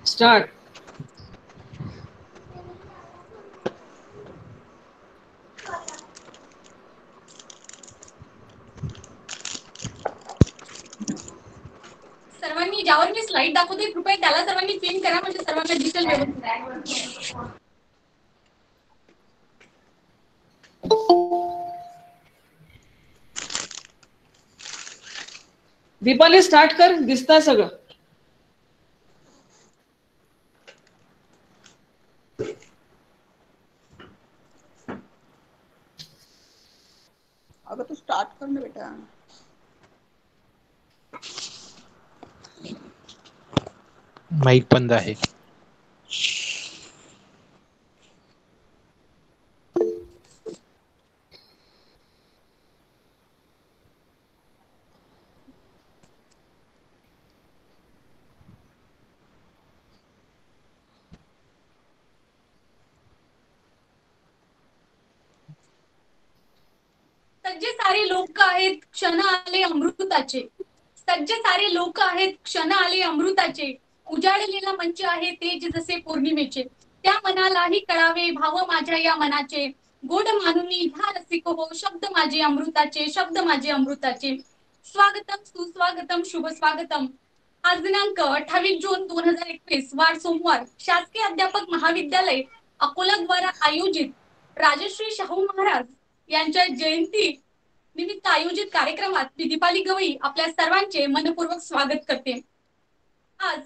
Start. सर्वांनी ज्यावर मी slide दाखवते कृपया त्याला सर्वांनी पिन करा म्हणजे सर्वांना डिटेल व्यवस्थित. दीपाली स्टार्ट कर. दिसतंय सगळं. अगं तू स्टार्ट कर ना बेटा. माईक बंद आहे. सज्जे सारे लोक आहेत क्षण आले अमृताचे. सज्ज सारे लोक आहेत क्षण आले अमृताचे. उजाडलेला मंच आहे तेज जसे पौर्णिमेचे. त्या मनालाही कळावे भाव माझ्या या मनाचे. गोड मानुनी ह्या रसिक हो शब्द माझे अमृताचे. शब्द माझे अमृताचे. स्वागतम सुस्वागतम शुभ स्वागतम. आज दिनांक 28 जून 2021 वार सोमवार शासकीय अध्यापक महाविद्यालय अकोला द्वारा आयोजित राजश्री शाहू महाराज यांच्या जयंती निमित्त आयोजित कार्यक्रमात मी दीपाली गवई आपल्या सर्वांचे मनपूर्वक स्वागत करते. आज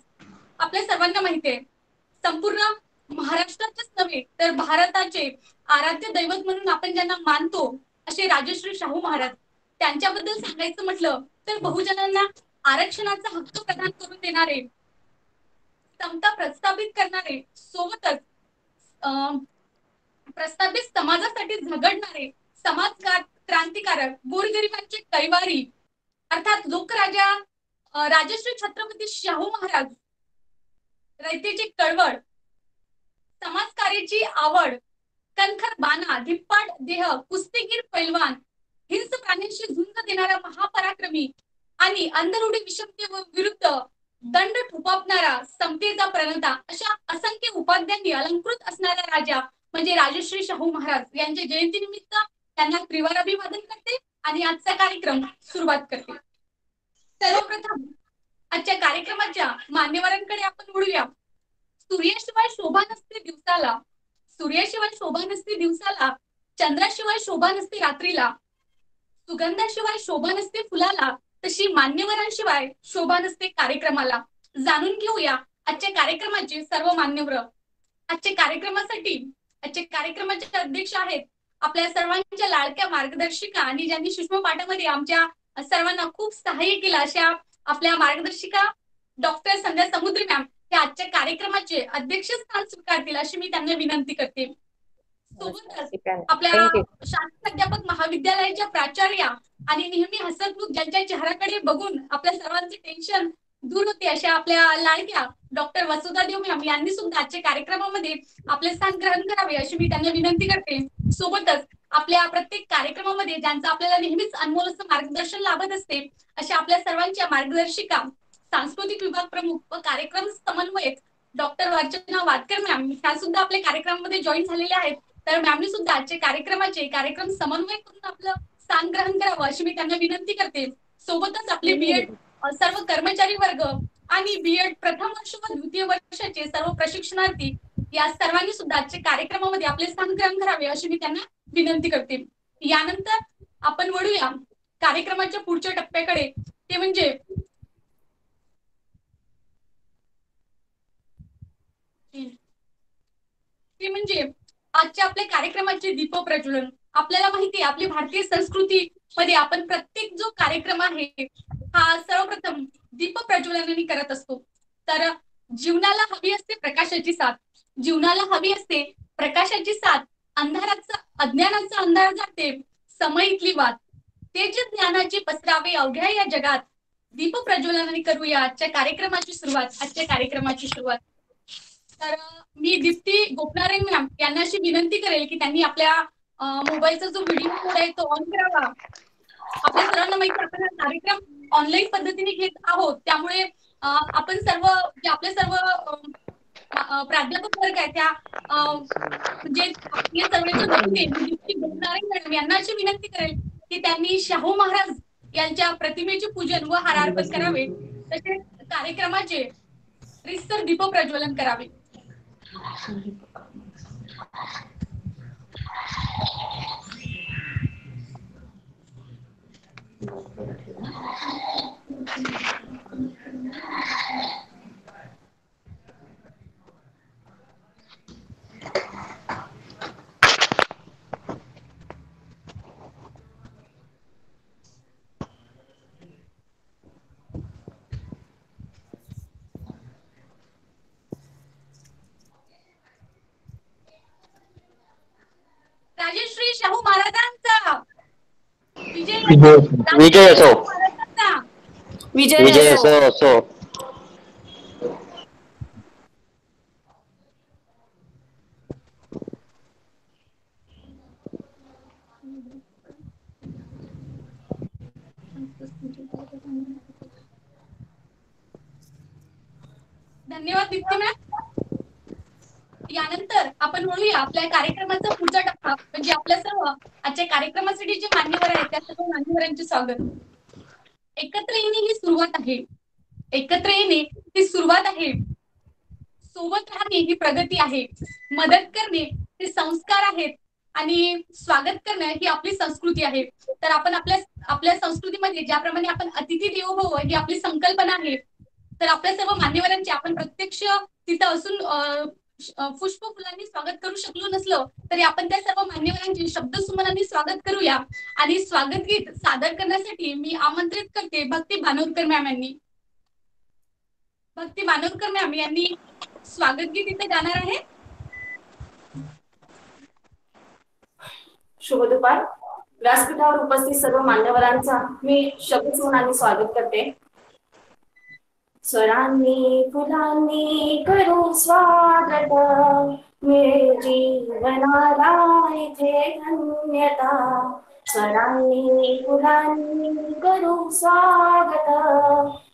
आपल्या सर्वांना माहिती आहे संपूर्ण महाराष्ट्राचेच नव्हे तर भारताचे आराध्य दैवत म्हणून आपण ज्यांना मानतो असे राजश्री शाहू महाराज. त्यांच्याबद्दल सांगायचं म्हटलं तर बहुजनांना आरक्षणाचा हक्क प्रदान करून देणारे, समता प्रस्थापित करणारे, सोबतच प्रस्थापित समाजासाठी झगडणारे समाज क्रांतिकारक, गोरगरिबांचे कैवारी अर्थात लोकराजा राजश्री छत्रपती शाहू महाराज. रयतेची कळवळ, समाजकार्याची आवड, कणखर बाणा, धिप्पाड देह, कुस्तीगीर पैलवान, हिंस प्राण्यांशी झुंज देणारा महापराक्रमी आणि अंधरुढी विषमते विरुद्ध दंड ठोपावणारा समतेचा प्रणेता अशा असंख्य उपाध्यांनी अलंकृत असणारा राजा म्हणजे राजश्री शाहू महाराज यांच्या जयंतीनिमित्त त्यांना त्रिवार अभिवादन करते आणि आजचा कार्यक्रम सुरुवात करते. सर्वप्रथम आजच्या कार्यक्रमाच्या मान्यवरांकडे आपण वळूया. सूर्याशिवाय शोभा नसते दिवसाला, सूर्याशिवाय शोभा नसते दिवसाला, चंद्राशिवाय शोभा नसते रात्रीला, सुगंधाशिवाय शोभा नसते फुलाला, तशी मान्यवरांशिवाय शोभा नसते कार्यक्रमाला. जाणून घेऊया आजच्या कार्यक्रमाचे सर्व मान्यवर. आजच्या कार्यक्रमाचे अध्यक्ष आहेत आपल्या सर्वांच्या लाडक्या मार्गदर्शिका आणि ज्यांनी सूक्ष्म पाठामध्ये आमच्या सर्वांना खूप सहाय्य केलं अशा आपल्या मार्गदर्शिका डॉक्टर संध्या समुद्री मॅम हे आजच्या कार्यक्रमाचे अध्यक्षस्थान स्वीकारतील अशी मी त्यांना विनंती करते. सोबतच आपल्या शासकीय अध्यापक महाविद्यालयाच्या प्राचार्या आणि नेहमी हसतमुख ज्यांच्या चेहऱ्याकडे बघून आपल्या सर्वांचे टेन्शन दूर होते अशा आपल्या लाडक्या डॉक्टर वसुधा देव मॅम यांनी सुद्धा आजच्या कार्यक्रमामध्ये आपले स्थान ग्रहण करावे अशी मी त्यांना विनंती करते. सोबतच आपल्या प्रत्येक कार्यक्रमामध्ये ज्यांचं आपल्याला नेहमीच अनमोल असं मार्गदर्शन लाभत असते अशा आपल्या सर्वांच्या मार्गदर्शिका सांस्कृतिक विभाग प्रमुख व कार्यक्रम समन्वयक डॉक्टर अर्चना वाडकर मॅम ह्या सुद्धा आपल्या कार्यक्रमामध्ये जॉईन झालेल्या आहेत. तर मॅमनी सुद्धा आजच्या कार्यक्रम समन्वय करून आपलं स्थान ग्रहण करावं अशी मी त्यांना विनंती करते. सोबतच आपले बीएड सर्व कर्मचारी वर्ग आणि बीएड प्रथम वर्ष व द्वितीय वर्षाचे सर्व प्रशिक्षणार्थी या सर्वांनी सुद्धा आजच्या कार्यक्रमामध्ये आपले स्थान ग्रहण करावे अशी मी त्यांना विनंती करते. यानंतर आपण वळूया कार्यक्रमाच्या पुढच्या टप्प्याकडे ते म्हणजे आजच्या आपल्या कार्यक्रमाचे दीप प्रज्वलन. आपल्याला माहिती आहे आपली भारतीय संस्कृती मध्ये आपण प्रत्येक जो कार्यक्रम आहे हा सर्वप्रथम दीप प्रज्वलनाने करत असतो. तर जीवनाला हवी असते प्रकाशाची साथ, जीवनाला हवी असते प्रकाशाची साथ. अज्ञानाचा अंधार जाते समईतली वाट, तेज ज्ञानाचे पसरावे अवघ्या या जगात. दीप प्रज्वलनाने करूया आजच्या कार्यक्रमाची सुरुवात. तर मी दीप्ती गोपनारे मॅम यांना अशी विनंती करेल की त्यांनी आपल्या मोबाईलचा जो व्हिडिओ मोड आहे तो ऑन करावा. आपल्या सर्वांना माहिती आपण हा कार्यक्रम ऑनलाईन पद्धतीने घेत आहोत. त्यामुळे आपण सर्व जे आपले सर्व प्राध्यापक वर्ग आहे त्या म्हणजे आपले सर्वेचे वक्ते म्हणजे बोलणारे मॅडम यांना अशी विनंती करेल की त्यांनी शाहू महाराज यांच्या प्रतिमेचे पूजन व हार अर्पण करावे. तसेच कार्यक्रमाचे रितसर दीप प्रज्वलन करावे. राजश्री शाहू महाराजांचा विजय असो. विजय असो. शाहू महाराजांचा विजय असो असो. धन्यवाद दीप्ती मॅम. यानंतर आपण म्हणूया आपल्या कार्यक्रमाचा पुढचा टप्पा म्हणजे आपल्या सर्व आजच्या कार्यक्रमासाठी जे मान्यवर आहेत त्या सर्व मान्यवरांचे स्वागत. एकत्र येणे ही सुरुवात आहे. एकत्र येणे ही सुरुवात आहे. सोबत राहणे ही प्रगती आहे. मदत करणे हे संस्कार आहेत आणि स्वागत करणं ही आपली संस्कृती आहे. तर आपण आपल्या संस्कृतीमध्ये ज्याप्रमाणे आपण अतिथी देवो भव ही आपली संकल्पना आहे. तर आपल्या सर्व मान्यवरांचे आपण प्रत्यक्ष तिथं असून पुष्प फुलांनी स्वागत करू शकलो नसलो तरी आपण त्या सर्व मान्यवरांचे शब्दसुमनांनी स्वागत करूया. आणि स्वागत गीत सादर करण्यासाठी मी आमंत्रित करते भक्ती बानोरकर मॅम यांनी. भक्ती बानोरकर मॅम यांनी स्वागत गीत इथे गाणार आहे. शुभ दुपार. व्यासपीठावर उपस्थित सर्व मान्यवरांचा मी शब्दसुमनांनी स्वागत करते. स्वरांनी फुलांनी करू स्वागत, मिळे जीवनाला इथे धन्यता. स्वरांनी फुलांनी करू स्वागत,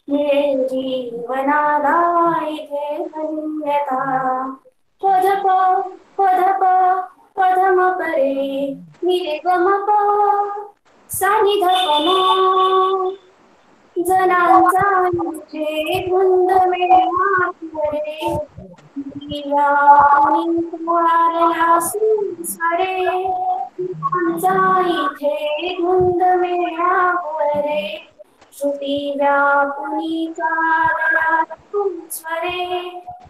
मिळे जीवनाला इथे धन्यता. पदप पदप पदम परे निरे गमप सानिधपम जनांचा इथे धुंद मेळा करे. वारला सुस्वरे जनांचा इथे धुंद मेळा करे. श्रुती व्यापुनी चालला सुस्वरे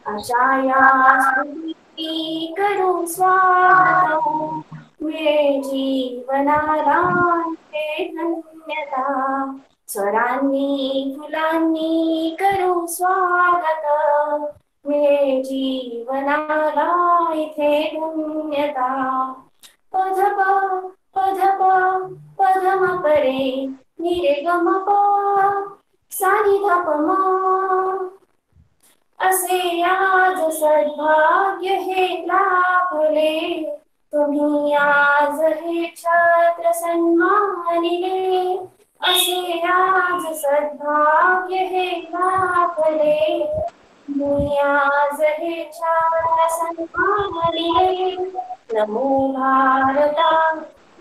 अशा या स्तुती करू स्वागत, मिळे जीवनाला इथे धन्यता. स्वरांनी फुलांनी करू स्वागत, मिळे जीवनाला इथे धन्यता. पधप पधप पधम परे निरे गमप सानिधपम असे आज सद्भाग्य हे लाभले. तुम्ही आज हे छत्र सन्मानिले. असे आज सद्भाग्य हे लाभले. तुम्ही आज हे छत्र सन्मानिले. नमो भारता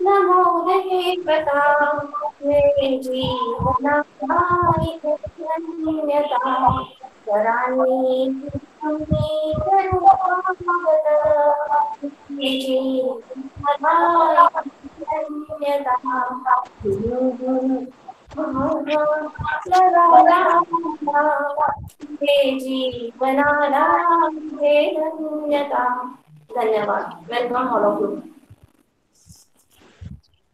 नमो देवता, मेरे जीवनाला इथे धन्यता. स्वरांनी फुलांनी करू स्वागत, मिळे जीवनाला इथे धन्यता. जीवनाला इथे धन्यता. धन्यवाद. Welcome all of you.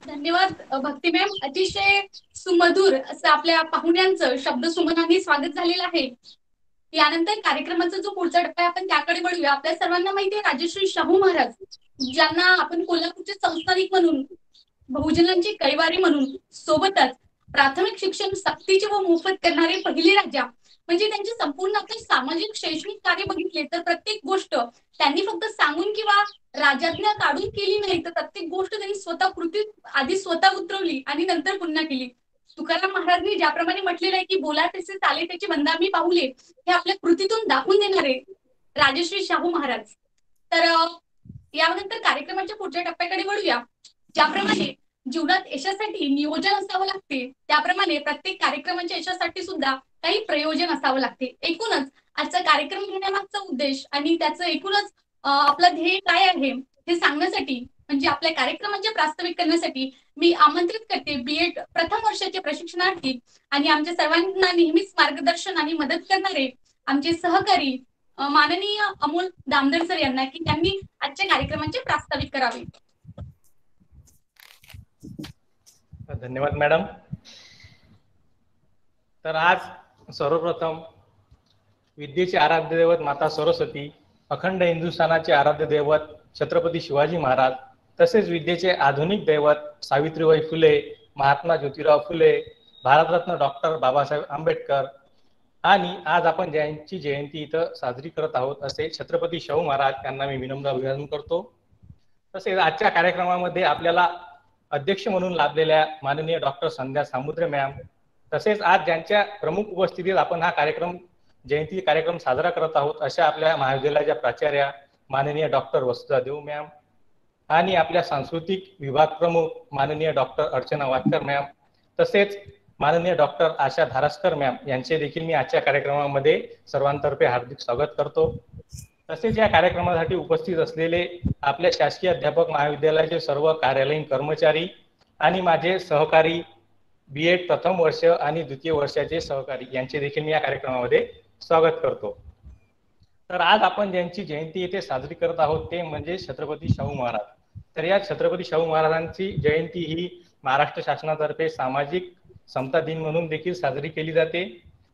धन्यवाद भक्ती मॅम. अतिशय सुमधुर असं आपल्या पाहुण्यांचं शब्दसुमनांनी स्वागत झालेलं आहे. यानंतर कार्यक्रमाचा जो पुढचा टप्पा आहे आपण त्याकडे वळूया. आपल्या सर्वांना माहिती आहे राजश्री शाहू महाराज ज्यांना आपण कोल्हापूरचे संस्थानिक म्हणून, बहुजनांचे कैवारी म्हणून, सोबतच प्राथमिक शिक्षण सक्तीचे व मोफत करणारे पहिले राजा म्हणजे त्यांचे संपूर्ण आपले सामाजिक शैक्षणिक कार्य बघितले तर प्रत्येक गोष्ट त्यांनी फक्त सांगून किंवा राजाज्ञा काढून केली नाही, तर प्रत्येक गोष्ट त्यांनी स्वतः कृतीत आधी स्वतः उतरवली आणि नंतर पुन्हा केली. तुकाराम महाराजांनी ज्याप्रमाणे म्हटलेलं आहे की बोला तसे चाले त्याची बंदामी पाऊले, हे आपल्या कृतीतून दाखवून देणारे राजश्री शाहू महाराज. तर यानंतर कार्यक्रमाच्या पुढच्या टप्प्याकडे वळूया. ज्याप्रमाणे जीवनात यशासाठी नियोजन असावं लागते, त्याप्रमाणे प्रत्येक कार्यक्रमाच्या यशासाठी सुद्धा काही प्रयोजन असावं लागते. एकूणच आजचा कार्यक्रम घेण्यामागचा उद्देश आणि त्याचं एकूणच आपलं ध्येय काय आहे हे सांगण्यासाठी, म्हणजे आपल्या कार्यक्रमाचे प्रास्ताविक करण्यासाठी मी आमंत्रित करते बीएड प्रथम वर्षाचे प्रशिक्षणार्थी आणि आमच्या सर्वांना नेहमीच मार्गदर्शन आणि मदत करणारे आमचे सहकारी माननीय अमोल दामदर सर यांना, की त्यांनी आजच्या कार्यक्रमाचे प्रास्ताविक करावे. धन्यवाद मॅडम. तर आज सर्वप्रथम विद्येचे आराध्य दैवत माता सरस्वती, अखंड हिंदुस्थानाचे आराध्य दैवत छत्रपती शिवाजी महाराज, तसेच विद्येचे आधुनिक दैवत सावित्रीबाई फुले, महात्मा ज्योतिराव फुले, भारतरत्न डॉक्टर बाबासाहेब आंबेडकर आणि आज आपण ज्यांची जयंती इथं साजरी करत आहोत असे छत्रपती शाहू महाराज यांना मी विनम्र अभिवादन करतो. तसेच आजच्या कार्यक्रमामध्ये आपल्याला अध्यक्ष म्हणून लाभलेल्या माननीय डॉक्टर संध्या सामुद्रे मॅम, तसेच आज ज्यांच्या प्रमुख उपस्थितीत आपण हा कार्यक्रम जयंती कार्यक्रम साजरा करत आहोत अशा आपल्या महाविद्यालयाच्या प्राचार्या माननीय डॉक्टर वसुधा देव मॅम आणि आपल्या सांस्कृतिक विभाग प्रमुख माननीय डॉक्टर अर्चना वाटकर मॅम, तसेच माननीय डॉक्टर आशा धारासकर मॅम यांचे देखील मी आजच्या कार्यक्रमामध्ये सर्वांतर्फे हार्दिक स्वागत करतो. तसेच या कार्यक्रमासाठी उपस्थित असलेले आपल्या शासकीय अध्यापक महाविद्यालयाचे सर्व कार्यालयीन कर्मचारी आणि माझे सहकारी बीएड प्रथम वर्ष आणि द्वितीय वर्षाचे सहकारी यांचे देखील मी या कार्यक्रमामध्ये स्वागत करतो. तर आज आपण ज्यांची जयंती येथे साजरी करत आहोत ते म्हणजे छत्रपती शाहू महाराज. तर या छत्रपती शाहू महाराजांची जयंती ही महाराष्ट्र शासनातर्फे सामाजिक समता दिन म्हणून देखील साजरी केली जाते.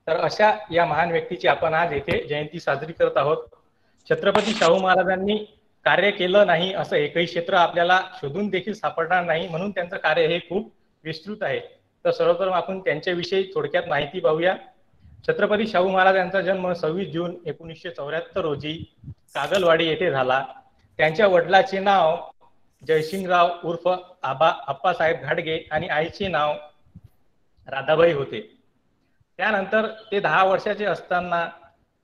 तर अशा या महान व्यक्तीची आपण आज येथे जयंती साजरी करत आहोत. छत्रपती शाहू महाराजांनी कार्य केलं नाही असं एकही क्षेत्र आपल्याला शोधून देखील सापडणार नाही, म्हणून त्यांचं कार्य हे खूप विस्तृत आहे. तर सर्वप्रथम आपण त्यांच्याविषयी थोडक्यात माहिती पाहूया. छत्रपती शाहू महाराज यांचा जन्म 26 जून 1974 रोजी कागलवाडी येथे झाला. त्यांच्या वडिलांचे नाव जयसिंगराव उर्फ आप्पासाहेब घाडगे आणि आईचे नाव राधाबाई होते. त्यानंतर ते 10 वर्षाचे असताना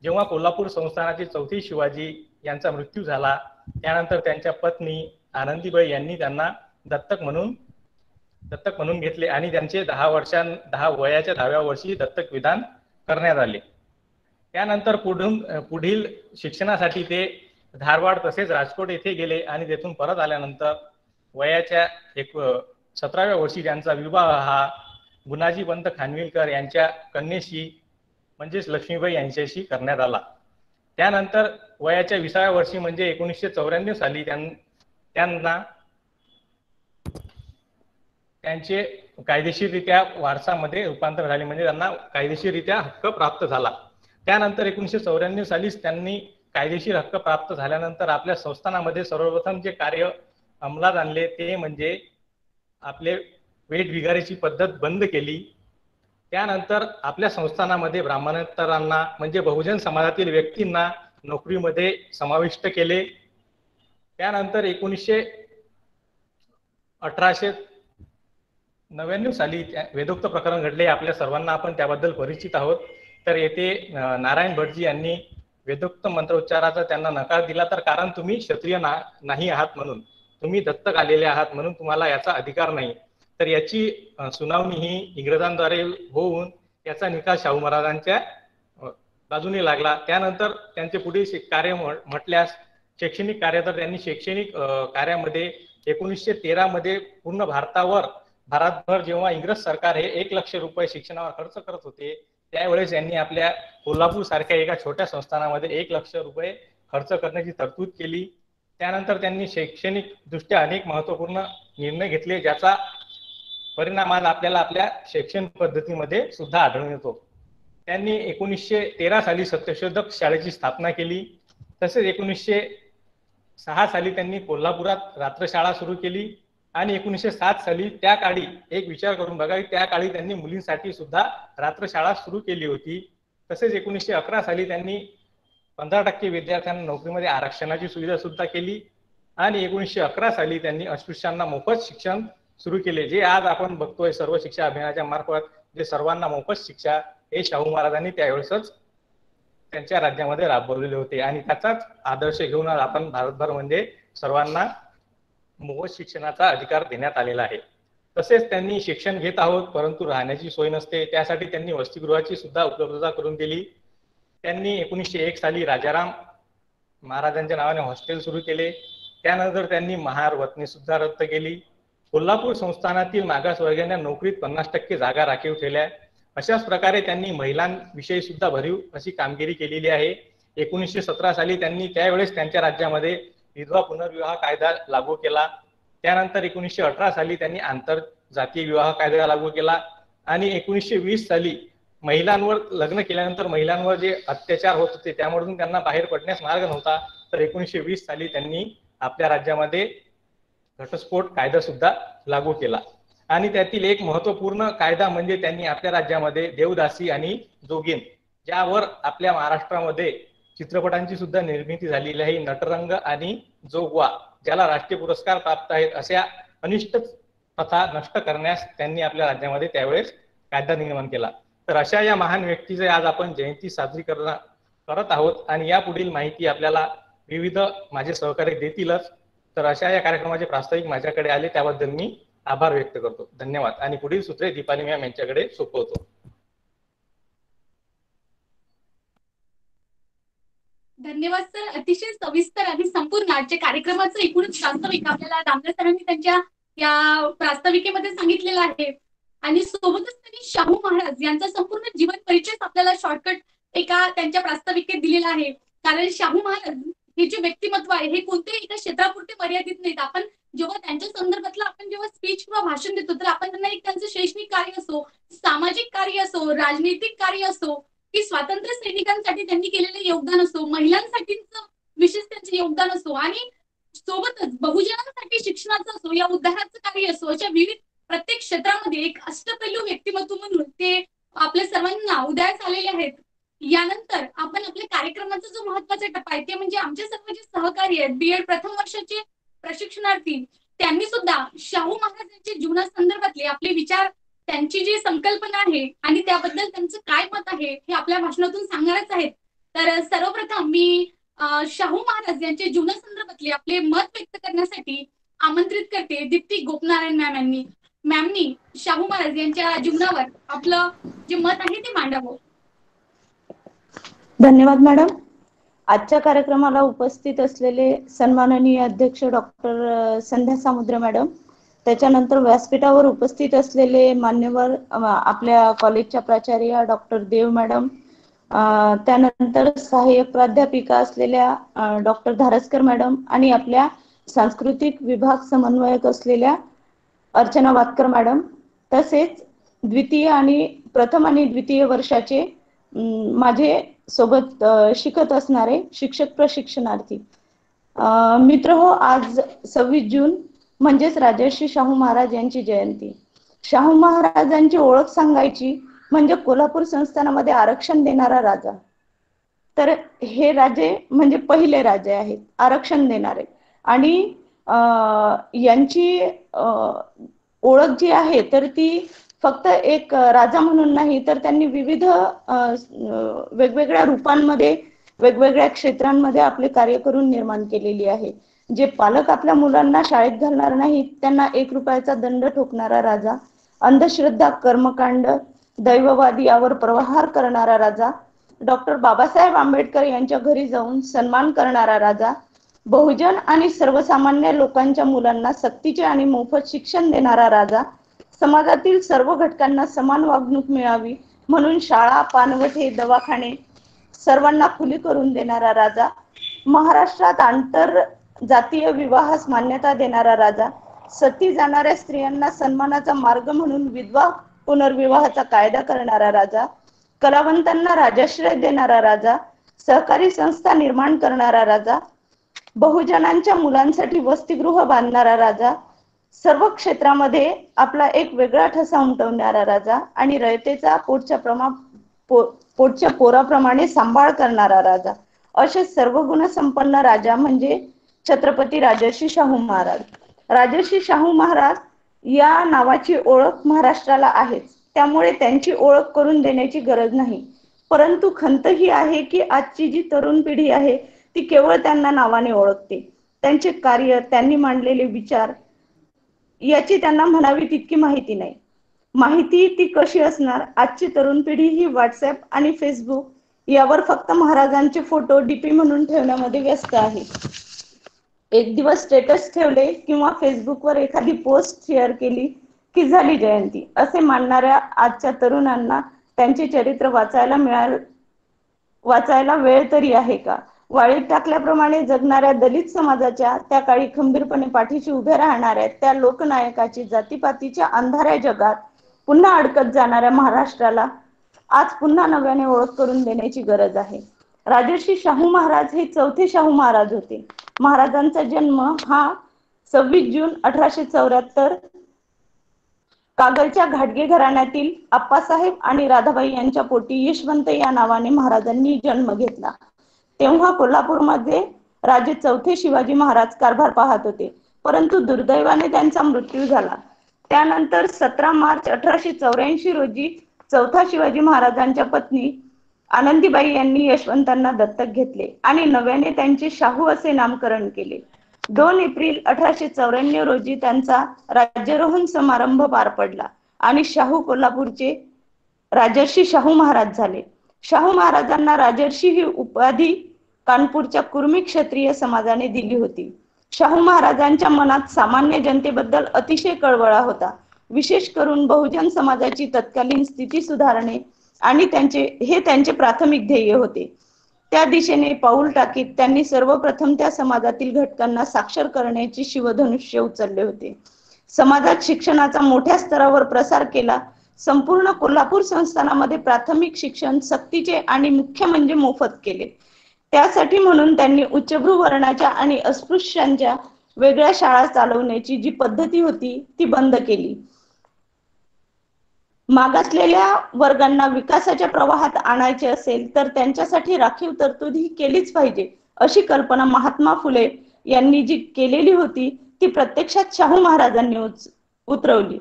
जेव्हा कोल्हापूर संस्थानाचे चौथे शिवाजी यांचा मृत्यू झाला, त्यानंतर त्यांच्या पत्नी आनंदीबाई यांनी त्यांना दत्तक म्हणून घेतले आणि त्यांचे 10 वयाच्या 10व्या वर्षी दत्तक विधान करण्यात आले. त्यानंतर पुढील शिक्षणासाठी ते धारवाड तसेच राजकोट येथे गेले आणि तेथून परत आल्यानंतर वयाच्या 17व्या वर्षी त्यांचा विवाह हा गुणाजी पंत खानविलकर यांच्या कन्येशी म्हणजेच लक्ष्मीबाई यांच्याशी करण्यात आला. त्यानंतर वयाच्या 20व्या वर्षी म्हणजे 1994 साली त्यांना त्यांचे कायदेशीररित्या वारसामध्ये रूपांतर झाले, म्हणजे त्यांना कायदेशीररित्या हक्क प्राप्त झाला. त्यानंतर 1994 सालीच त्यांनी कायदेशीर हक्क प्राप्त झाल्यानंतर आपल्या संस्थानामध्ये सर्वप्रथम जे कार्य अंमलात आणले ते म्हणजे आपले वेठबिगारीची पद्धत बंद केली. त्यानंतर आपल्या संस्थानामध्ये ब्राह्मणेतरांना म्हणजे बहुजन समाजातील व्यक्तींना नोकरीमध्ये समाविष्ट केले. त्यानंतर 1899 साली वेदोक्त प्रकरण घडले. आपल्या सर्वांना आपण त्याबद्दल परिचित आहोत. तर येथे नारायण भटजी यांनी वेदोक्त मंत्रोच्चाराचा त्यांना नकार दिला, तर कारण तुम्ही क्षत्रिय नाही आहात म्हणून, तुम्ही दत्तक आलेले आहात म्हणून तुम्हाला याचा अधिकार नाही. तर याची सुनावणी ही इंग्रजांद्वारे होऊन याचा निकाल शाहू महाराजांच्या बाजूने लागला. त्यानंतर त्यांचे पुढील कार्य म्हटल्यास शैक्षणिक कार्य, तर त्यांनी शैक्षणिक कार्यामध्ये 1913 मध्ये पूर्ण भारतभर जेव्हा इंग्रज सरकार हे 1 लाख रुपये शिक्षणावर खर्च करत होते, त्यावेळेस यांनी आपल्या कोल्हापूर सारख्या एका छोट्या संस्थानामध्ये 1 लाख रुपये खर्च करण्याची तरतूद केली. त्यानंतर त्यांनी शैक्षणिक दृष्ट्या अनेक महत्वपूर्ण निर्णय घेतले, ज्याचा परिणाम आज आपल्याला आपल्या शैक्षणिक पद्धतीमध्ये सुद्धा आढळून येतो. त्यांनी 1913 साली सत्यशोधक शाळेची स्थापना केली. तसेच 1906 साली त्यांनी कोल्हापुरात रात्रशाळा सुरू केली आणि 1907 साली त्या काळी एक विचार करून बघा, त्या काळी त्यांनी मुलींसाठी सुद्धा रात्रशाळा सुरू केली होती. तसेच 1911 साली त्यांनी 15% विद्यार्थ्यांना नोकरीमध्ये आरक्षणाची सुविधा सुद्धा केली आणि 1911 साली त्यांनी अस्पृश्यांना मोफत शिक्षण सुरू केले, जे आज आपण बघतोय सर्व शिक्षा अभियानाच्या मार्फत जे सर्वांना मोफत शिक्षा, हे शाहू महाराजांनी त्यावेळेसच त्यांच्या राज्यामध्ये राबवलेले होते आणि त्याचाच आदर्श घेऊन आज आपण भारतभर म्हणजे सर्वांना मोफत शिक्षणाचा अधिकार देण्यात आलेला आहे. तसेच त्यांनी शिक्षण घेत आहोत परंतु राहण्याची सोय नसते, त्यासाठी त्यांनी वसतिगृहाची सुद्धा उपलब्धता करून दिली. त्यांनी 1901 साली राजाराम महाराजांच्या नावाने हॉस्टेल सुरू केले. त्यानंतर त्यांनी महार वतनी सुद्धा रद्द केली. कोल्हापूर संस्थानातील मागासवर्गीयांना नोकरीत 50% जागा राखीव ठेवल्या. अशाच प्रकारे त्यांनी महिलांविषयी सुद्धा भरीव अशी कामगिरी केलेली आहे. 1917 साली त्यांनी त्यावेळेस त्यांच्या राज्यामध्ये विधवा पुनर्विवाह कायदा लागू केला. त्यानंतर 1918 साली त्यांनी आंतरजातीय विवाह कायदा लागू केला आणि 1920 साली महिलांवर लग्न केल्यानंतर महिलांवर जे अत्याचार होत होते त्यामधून त्यांना बाहेर पडण्यास मार्ग नव्हता, तर 1920 साली त्यांनी आपल्या राज्यामध्ये घटस्फोट कायदा सुद्धा लागू केला. आणि त्यातील एक महत्वपूर्ण कायदा म्हणजे त्यांनी आपल्या राज्यामध्ये देवदासी आणि जोगीन, ज्यावर आपल्या महाराष्ट्रामध्ये चित्रपटांची सुद्धा निर्मिती झालेली आहे, नटरंग आणि जोगवा, ज्याला राष्ट्रीय पुरस्कार प्राप्त आहेत, अशा अनिष्ट प्रथा नष्ट करण्यास त्यांनी आपल्या राज्यामध्ये त्यावेळेस कायदा निर्माण केला. तर अशा या महान व्यक्तीचे आज आपण जयंती साजरी करत आहोत आणि यापुढील माहिती आपल्याला विविध माझे सहकारी देतीलच. तर अशा या कार्यक्रमाचे प्रास्ताविक माझ्याकडे आले त्याबद्दल मी आभार व्यक्त करतो. धन्यवाद. आणि पुढील सूत्रे दीपाली मॅम यांच्याकडे सोपवतो. धन्यवाद सर. अतिशय सविस्तर आणि संपूर्ण आजच्या कार्यक्रमाचं एकूणच प्रास्ताविक आपल्याला दामले सरांनी त्यांच्या या प्रास्ताविकेमध्ये सांगितलेलं आहे आणि सोबतच त्यांनी शाहू महाराज यांचा संपूर्ण जीवन परिचय आपल्याला शॉर्टकट एका त्यांच्या प्रास्ताविकेत दिलेला आहे. कारण शाहू महाराज हे जे व्यक्तिमत्व आहे हे कोणत्याही एका क्षेत्रापुरते मर्यादित नाहीत. आपण जेव्हा त्यांच्या संदर्भातला आपण जेव्हा स्पीच किंवा भाषण देतो तर आपण त्यांना एक त्यांचं शैक्षणिक कार्य असो, सामाजिक कार्य असो, राजनैतिक कार्य असो की स्वातंत्र्य सैनिकांसाठी त्यांनी केलेले योगदान असो, महिलांसाठीचं विशेष त्यांचे योगदान असो आणि सोबतच बहुजनांसाठी शिक्षणाचं असो या उद्धाराचं कार्य असो, अशा विविध प्रत्येक क्षेत्रामध्ये एक अष्टपैलू व्यक्तिमत्व म्हणून ते आपल्या सर्वांना उदयास आलेले आहेत. यानंतर आपण आपल्या कार्यक्रमाचा जो महत्वाचा टप्पा आहे ते म्हणजे आमच्या सर्व जे सहकारी आहेत बीएड प्रथम वर्षाचे प्रशिक्षणार्थी, त्यांनी सुद्धा शाहू महाराजांच्या जीवनासंदर्भातले आपले विचार, त्यांची जी संकल्पना आहे आणि त्याबद्दल त्यांचं काय मत आहे हे आपल्या भाषणातून सांगणारच आहेत. तर सर्वप्रथम मी शाहू महाराज यांच्या जीवनासंदर्भातले आपले मत व्यक्त करण्यासाठी आमंत्रित करते दीप्ती गोपनारायण मॅमनी शाहू महाराज यांच्या जीवनावर आपलं जे मत आहे ते मांडावं. धन्यवाद मॅडम. आजच्या कार्यक्रमाला उपस्थित असलेले सन्माननीय अध्यक्ष डॉक्टर संध्या सामुद्रे मॅडम, त्याच्यानंतर व्यासपीठावर उपस्थित असलेले मान्यवर आपल्या कॉलेजच्या प्राचार्य डॉक्टर देव मॅडम, त्यानंतर सहाय्यक प्राध्यापिका असलेल्या डॉक्टर धारसकर मॅडम आणि आपल्या सांस्कृतिक विभाग समन्वयक असलेल्या अर्चना वातकर मॅडम, तसेच प्रथम आणि द्वितीय वर्षाचे माझे सोबत शिकत असणारे शिक्षक प्रशिक्षणार्थी मित्र हो, आज 26 जून म्हणजेच राजर्षी शाहू महाराज यांची जयंती. शाहू महाराजांची ओळख सांगायची म्हणजे कोल्हापूर संस्थानामध्ये आरक्षण देणारा राजा. तर हे राजे म्हणजे पहिले राजे आहेत आरक्षण देणारे आणि यांची ओळख जी आहे तर ती फक्त एक राजा म्हणून नाही तर त्यांनी विविध वेगवेगळ्या रूपांमध्ये वेगवेगळ्या क्षेत्रांमध्ये आपले कार्य करून निर्माण केलेली आहे. जे पालक आपल्या मुलांना शाळेत घालणार नाहीत त्यांना 1 रुपयाचा दंड ठोकणारा राजा, अंधश्रद्धा, कर्मकांड, दैववादी यावर प्रहार करणारा राजा, डॉक्टर बाबासाहेब आंबेडकर यांच्या घरी जाऊन सन्मान करणारा राजा, बहुजन आणि सर्वसामान्य लोकांच्या मुलांना सक्तीचे आणि मोफत शिक्षण देणारा राजा, समाजातील सर्व घटकांना समान वागणूक मिळावी म्हणून शाळा, पानवठे, दवाखाने सर्वांना खुली करून देणारा राजा, महाराष्ट्रात आंतरजातीय विवाहास मान्यता देणारा राजा, सती जाणाऱ्या स्त्रियांना सन्मानाचा मार्ग म्हणून विधवा पुनर्विवाहाचा कायदा करणारा राजा, कलावंतांना राजाश्रय देणारा राजा, सहकारी संस्था निर्माण करणारा राजा, बहुजनांच्या मुलांसाठी वसतिगृह बांधणारा राजा, सर्व क्षेत्रामध्ये आपला एक वेगळा ठसा उमटवणारा राजा आणि रयतेचा पोटच्या पोराप्रमाणे सांभाळ करणारा राजा, असे सर्व गुण संपन्न राजा म्हणजे छत्रपती राजर्षी शाहू महाराज. राजर्षी शाहू महाराज या नावाची ओळख महाराष्ट्राला आहेच, त्यामुळे त्यांची ओळख करून देण्याची गरज नाही. परंतु खंत ही आहे की आजची जी तरुण पिढी आहे ती केवळ त्यांना नावाने ओळखते. त्यांचे कार्य, त्यांनी मांडलेले विचार याची त्यांना म्हणावी तितकी माहिती नाही. माहिती ती कशी असणार? आजची तरुण पिढी ही व्हॉट्सअप आणि फेसबुक यावर फक्त महाराजांचे फोटो डीपी म्हणून ठेवण्यामध्ये व्यस्त आहे. एक दिवस स्टेटस ठेवले किंवा फेसबुकवर एखादी पोस्ट शेअर केली की झाली जयंती, असे मानणाऱ्या आजच्या तरुणांना त्यांचे चरित्र वाचायला वेळ तरी आहे का? वाळीत टाकल्याप्रमाणे जगणाऱ्या दलित समाजाच्या, त्या काळी खंबीरपणे पाठीशी उभे राहणाऱ्या त्या लोकनायकाची जातीपातीच्या अंधाऱ्या जगात पुन्हा अडकत जाणाऱ्या महाराष्ट्राला आज पुन्हा नव्याने ओळख करून देण्याची गरज आहे. राजर्षी शाहू महाराज हे चौथे शाहू महाराज होते. महाराजांचा जन्म हा 26 जून 1874 कागलच्या घाटगे घराण्यातील आप्पासाहेब आणि राधाबाई यांच्या पोटी यशवंत या नावाने महाराजांनी जन्म घेतला. तेव्हा कोल्हापूरमध्ये राजे चौथे शिवाजी महाराज कारभार पाहत होते, परंतु दुर्दैवाने त्यांचा मृत्यू झाला. त्यानंतर 17 मार्च 1884 रोजी चौथा शिवाजी महाराजांच्या पत्नी आनंदीबाई यांनी यशवंतांना दत्तक घेतले आणि नव्याने त्यांचे शाहू असे नामकरण केले. 2 एप्रिल 1894 रोजी त्यांचा राज्यारोहण समारंभ पार पडला आणि शाहू कोल्हापूरचे राजर्षी शाहू महाराज झाले. शाहू महाराजांना राजर्षी ही उपाधी कानपूरच्या कुर्मी क्षत्रिय समाजाने दिली होती. शाहू महाराजांच्या मनात सामान्य जनतेबद्दल अतिशय कळवळा होता. विशेष करून बहुजन समाजाची तत्कालीन स्थिती सुधारणे आणि त्यांचे प्राथमिक ध्येय होते. त्या दिशेने पाऊल टाकीत त्यांनी सर्वप्रथम त्या समाजातील घटकांना साक्षर करण्याची शिवधनुष्य उचलले होते. समाजात शिक्षणाचा मोठ्या स्तरावर प्रसार केला. संपूर्ण कोल्हापूर संस्थानामध्ये प्राथमिक शिक्षण सक्तीचे आणि मुख्य म्हणजे मोफत केले. त्यासाठी म्हणून त्यांनी उच्चभ्रू वर्णाच्या आणि अस्पृश्यांच्या वेगळ्या शाळा चालवण्याची जी पद्धती होती ती बंद केली. मागासलेल्या वर्गांना विकासाच्या प्रवाहात आणायचे असेल तर त्यांच्यासाठी राखीव तरतूद ही केलीच पाहिजे, अशी कल्पना महात्मा फुले यांनी जी केलेली होती ती प्रत्यक्षात शाहू महाराजांनी उतरवली.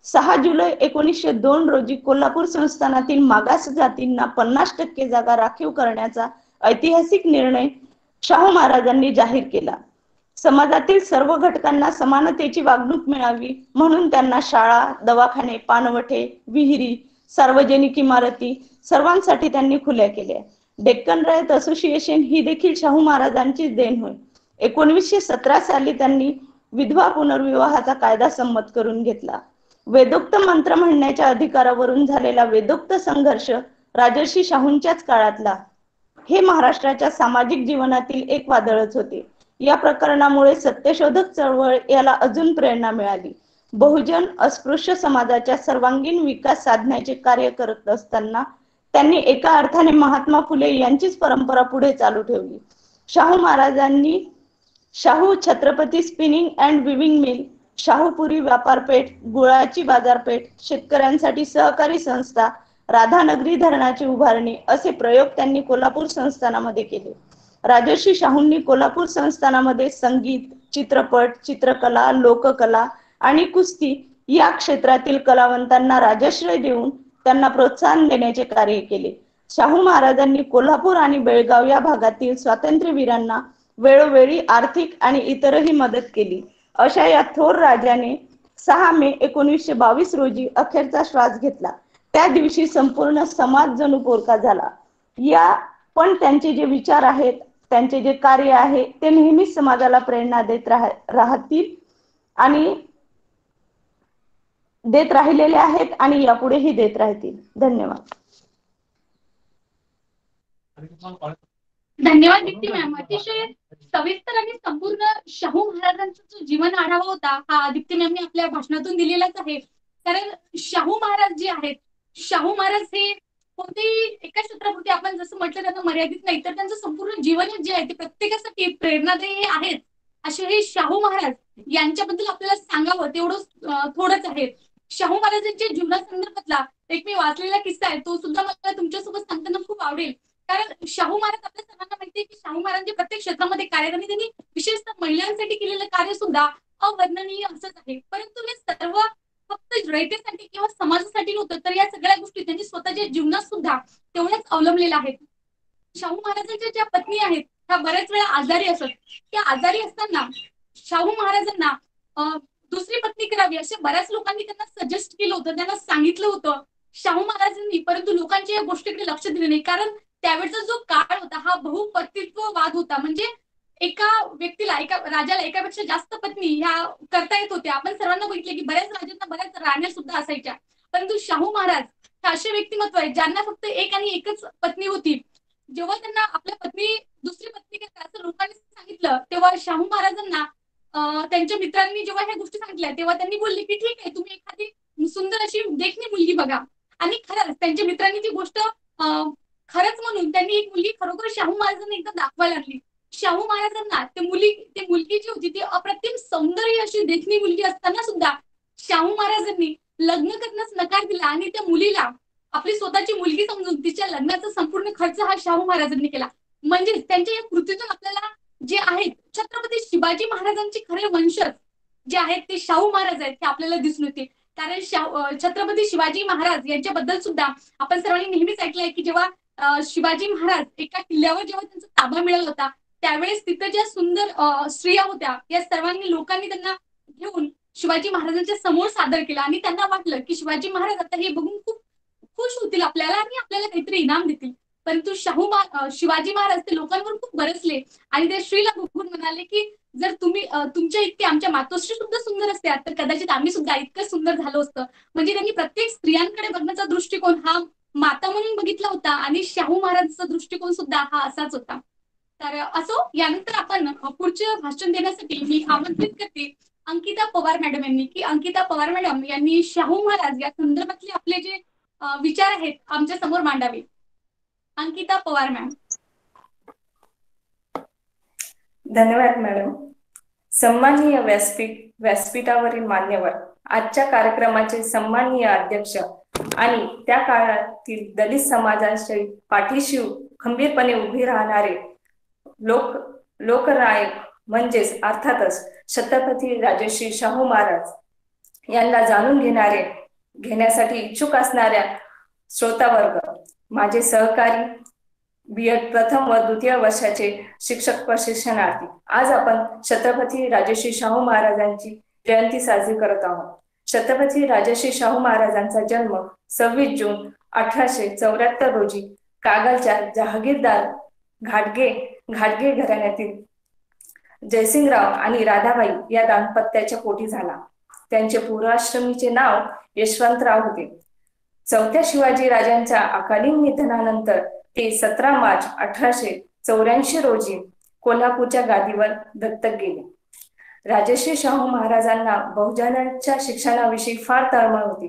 6 जुलै 1902 रोजी कोल्हापूर संस्थानातील मागास जातींना 50% जागा राखीव करण्याचा ऐतिहासिक निर्णय शाहू महाराजांनी जाहीर केला. समाजातील सर्व घटकांना समानतेची वागणूक मिळावी म्हणून त्यांना शाळा, दवाखाने, पाणवठे, विहिरी, सार्वजनिक इमारती सर्वांसाठी त्यांनी खुल्या केल्या. डेक्कन रयत असोसिएशन ही देखील शाहू महाराजांची देण होय. 1917 साली त्यांनी विधवा पुनर्विवाहाचा कायदा संमत करून घेतला. वेदोक्त मंत्र म्हणण्याच्या अधिकारावरून झालेला वेदोक्त संघर्ष राजर्षी शाहूंच्याच काळातला हे महाराष्ट्राच्या सामाजिक जीवनातील एक वादळच होते. या प्रकरणामुळे सत्यशोधक चळवळ याला अजून प्रेरणा मिळाली. बहुजन अस्पृश्य समाजाच्या सर्वांगीण विकास साधण्याचे कार्य करत असताना त्यांनी एका अर्थाने महात्मा फुले यांचीच परंपरा पुढे चालू ठेवली. शाहू महाराजांनी Shahu Chhatrapati spinning and weaving mill, Shahupuri व्यापारपेठ, गुळाची बाजारपेठ, शेतकऱ्यांसाठी सहकारी संस्था, राधानगरी धरणाची उभारणी असे प्रयोग त्यांनी कोल्हापूर संस्थानामध्ये केले. राजर्षी शाहूंनी कोल्हापूर संस्थानामध्ये संगीत, चित्रपट, चित्रकला, लोककला आणि कुस्ती या क्षेत्रातील कलावंतांना राजाश्रय देऊन त्यांना प्रोत्साहन देण्याचे कार्य केले. शाहू महाराजांनी कोल्हापूर आणि बेळगाव या भागातील स्वातंत्र्यवीरांना वेळोवेळी आर्थिक आणि इतरही मदत केली. अशा या थोर राजाने 6 मे 1922 रोजी अखेरचा श्वास घेतला. त्या दिवशी संपूर्ण समाज जणू पोरका झाला. पण त्यांचे जे विचार आहेत, त्यांचे जे कार्य आहे ते नेहमीच समाजाला प्रेरणा देत राहतील आणि देत राहिलेले आहेत आणि यापुढेही देत राहतील. धन्यवाद. धन्यवाद दीप्ती मॅम. अतिशय सविस्तर आणि संपूर्ण शाहू महाराजांचा जो जीवन आढावा होता हा दीप्ती मॅमने आपल्या भाषणातून दिलेलाच आहे. कारण शाहू महाराज जे आहेत, शाहू महाराज हे कोणतेही एका क्षेत्रापुरते आपण जसं म्हटलं त्यांना मर्यादित नाही, तर त्यांचं संपूर्ण जीवनच जे आहे ते प्रत्येकासाठी प्रेरणादायी आहेत. असे हे शाहू महाराज यांच्याबद्दल आपल्याला सांगावं तेवढं थोडंच आहे. शाहू महाराजांच्या जीवनासंदर्भातला एक मी वाचलेला किस्सा आहे, तो सुद्धा मला तुमच्यासोबत सांगताना खूप आवडेल. कारण शाहू महाराज आपल्या सर्वांना माहिती आहे की शाहू महाराजांच्या प्रत्येक क्षेत्रामध्ये कार्य त्यांनी विशेषतः महिलांसाठी केलेलं कार्य सुद्धा अवर्णनीय असंच आहे. परंतु हे सर्व फक्त रयतेसाठी किंवा समाजासाठी नव्हतं, तर या सगळ्या गोष्टी त्यांनी स्वतःच्या जीवनात सुद्धा तेवढ्याच अवलंबलेल्या आहेत. शाहू महाराजांच्या ज्या पत्नी आहेत त्या बऱ्याच वेळा आजारी असत. त्या आजारी असताना शाहू महाराजांना दुसरी पत्नी करावी असे बऱ्याच लोकांनी त्यांना सजेस्ट केलं होतं, त्यांना सांगितलं होतं शाहू महाराजांनी. परंतु लोकांच्या या गोष्टीकडे लक्ष दिले नाही, कारण त्यावेळचा जो काळ होता हा बहुपत्नीत्ववाद होता. म्हणजे एका व्यक्तीला, एका राजाला एकापेक्षा जास्त पत्नी ह्या करता येत होत्या. आपण सर्वांना बघितले की बऱ्याच राजांना बऱ्याच राण्या सुद्धा असायच्या. परंतु शाहू महाराज हे असे व्यक्तिमत्व आहेत ज्यांना फक्त एक आणि एकच पत्नी होती. जेव्हा त्यांना आपल्या पत्नी दुसरी पत्नी करता असं लोकांनी सांगितलं, तेव्हा शाहू महाराजांना त्यांच्या मित्रांनी जेव्हा ह्या गोष्टी सांगितल्या, तेव्हा त्यांनी बोलले की ठीक आहे, तुम्ही एखादी सुंदर अशी देखणी मुलगी बघा. आणि खरंच त्यांच्या मित्रांनी ती गोष्ट खरंच म्हणून त्यांनी एक मुलगी खरोखर शाहू महाराजांना एकदा दाखवायला लागली. शाहू महाराजांना ती मुलगी जी होती ती अप्रतिम सौंदर्य अशी देखणी मुलगी असताना सुद्धा शाहू महाराजांनी लग्न करण्यास नकार दिला आणि त्या मुलीला आपली स्वतःची मुलगी समजून तिच्या लग्नाचा संपूर्ण खर्च हा शाहू महाराजांनी केला. म्हणजे त्यांच्या या कृतीतून आपल्याला जे आहेत छत्रपती शिवाजी महाराजांचे खरे वंशज जे आहेत ते शाहू महाराज आहेत हे आपल्याला दिसून येते. कारण छत्रपती शिवाजी महाराज यांच्याबद्दल सुद्धा आपण सर्वांनी नेहमीच ऐकलंय की जेव्हा शिवाजी महाराज एका किल्ल्यावर जेव्हा त्यांचा ताबा मिळाला होता, त्यावेळेस तिथं ज्या सुंदर स्त्रिया होत्या या सर्वांनी लोकांनी त्यांना घेऊन शिवाजी महाराजांच्या समोर सादर केला आणि त्यांना वाटलं की शिवाजी महाराज आता हे बघून खूप खुश होतील आपल्याला आणि आपल्याला काहीतरी इनाम देतील. परंतु शिवाजी महाराज ते लोकांवर खूप बरसले आणि त्या स्त्रीला बघून म्हणाले की जर तुम्ही तुमच्या इतके आमच्या मातोश्री सुद्धा सुंदर असत्या तर कदाचित आम्ही सुद्धा इतकं सुंदर झालो असतं. म्हणजे त्यांनी प्रत्येक स्त्रियांकडे बघण्याचा दृष्टिकोन हा माता म्हणून बघितला होता आणि शाहू महाराजांचा दृष्टिकोन सुद्धा हा असाच होता. तर असो, यानंतर आपण पुढचं भाषण देण्यासाठी मी आमंत्रित करते अंकिता पवार मॅडम यांनी की अंकिता पवार मॅडम यांनी शाहू महाराज या संदर्भातले आपले जे विचार आहेत आमच्या समोर मांडावे. अंकिता पवार मॅम. धन्यवाद मॅडम. सन्माननीय व्यासपीठावरील मान्यवर, आजच्या कार्यक्रमाचे सन्माननीय अध्यक्ष आणि त्या काळातील दलित समाजाच्या पाठीशी खंबीरपणे उभे राहणारे लोकनायक म्हणजेच अर्थातच छत्रपती राजश्री शाहू महाराज यांना जाणून घेण्यासाठी इच्छुक असणाऱ्या श्रोतावर्ग, माझे सहकारी B.Ed प्रथम व द्वितीय वर्षाचे शिक्षक प्रशिक्षणार्थी, आज आपण छत्रपती राजश्री शाहू महाराजांची जयंती साजरी करत आहोत. छत्रपती राजश्री शाहू महाराजांचा जन्म 26 जून 1874 रोजी कागलच्या जहागीरदार घाटगे घराण्यातील जयसिंगराव आणि राधाबाई या दाम्पत्याच्या पोटी झाला. त्यांचे पूर्वाश्रमीचे नाव यशवंतराव होते. चौथ्या शिवाजी राजांच्या अकाली निधनानंतर ते 17 मार्च 1884 रोजी कोल्हापूरच्या गादीवर दत्तक गेले. राजश्री शाहू महाराजांना बहुजनांच्या शिक्षणाविषयी फार तळमळ होती,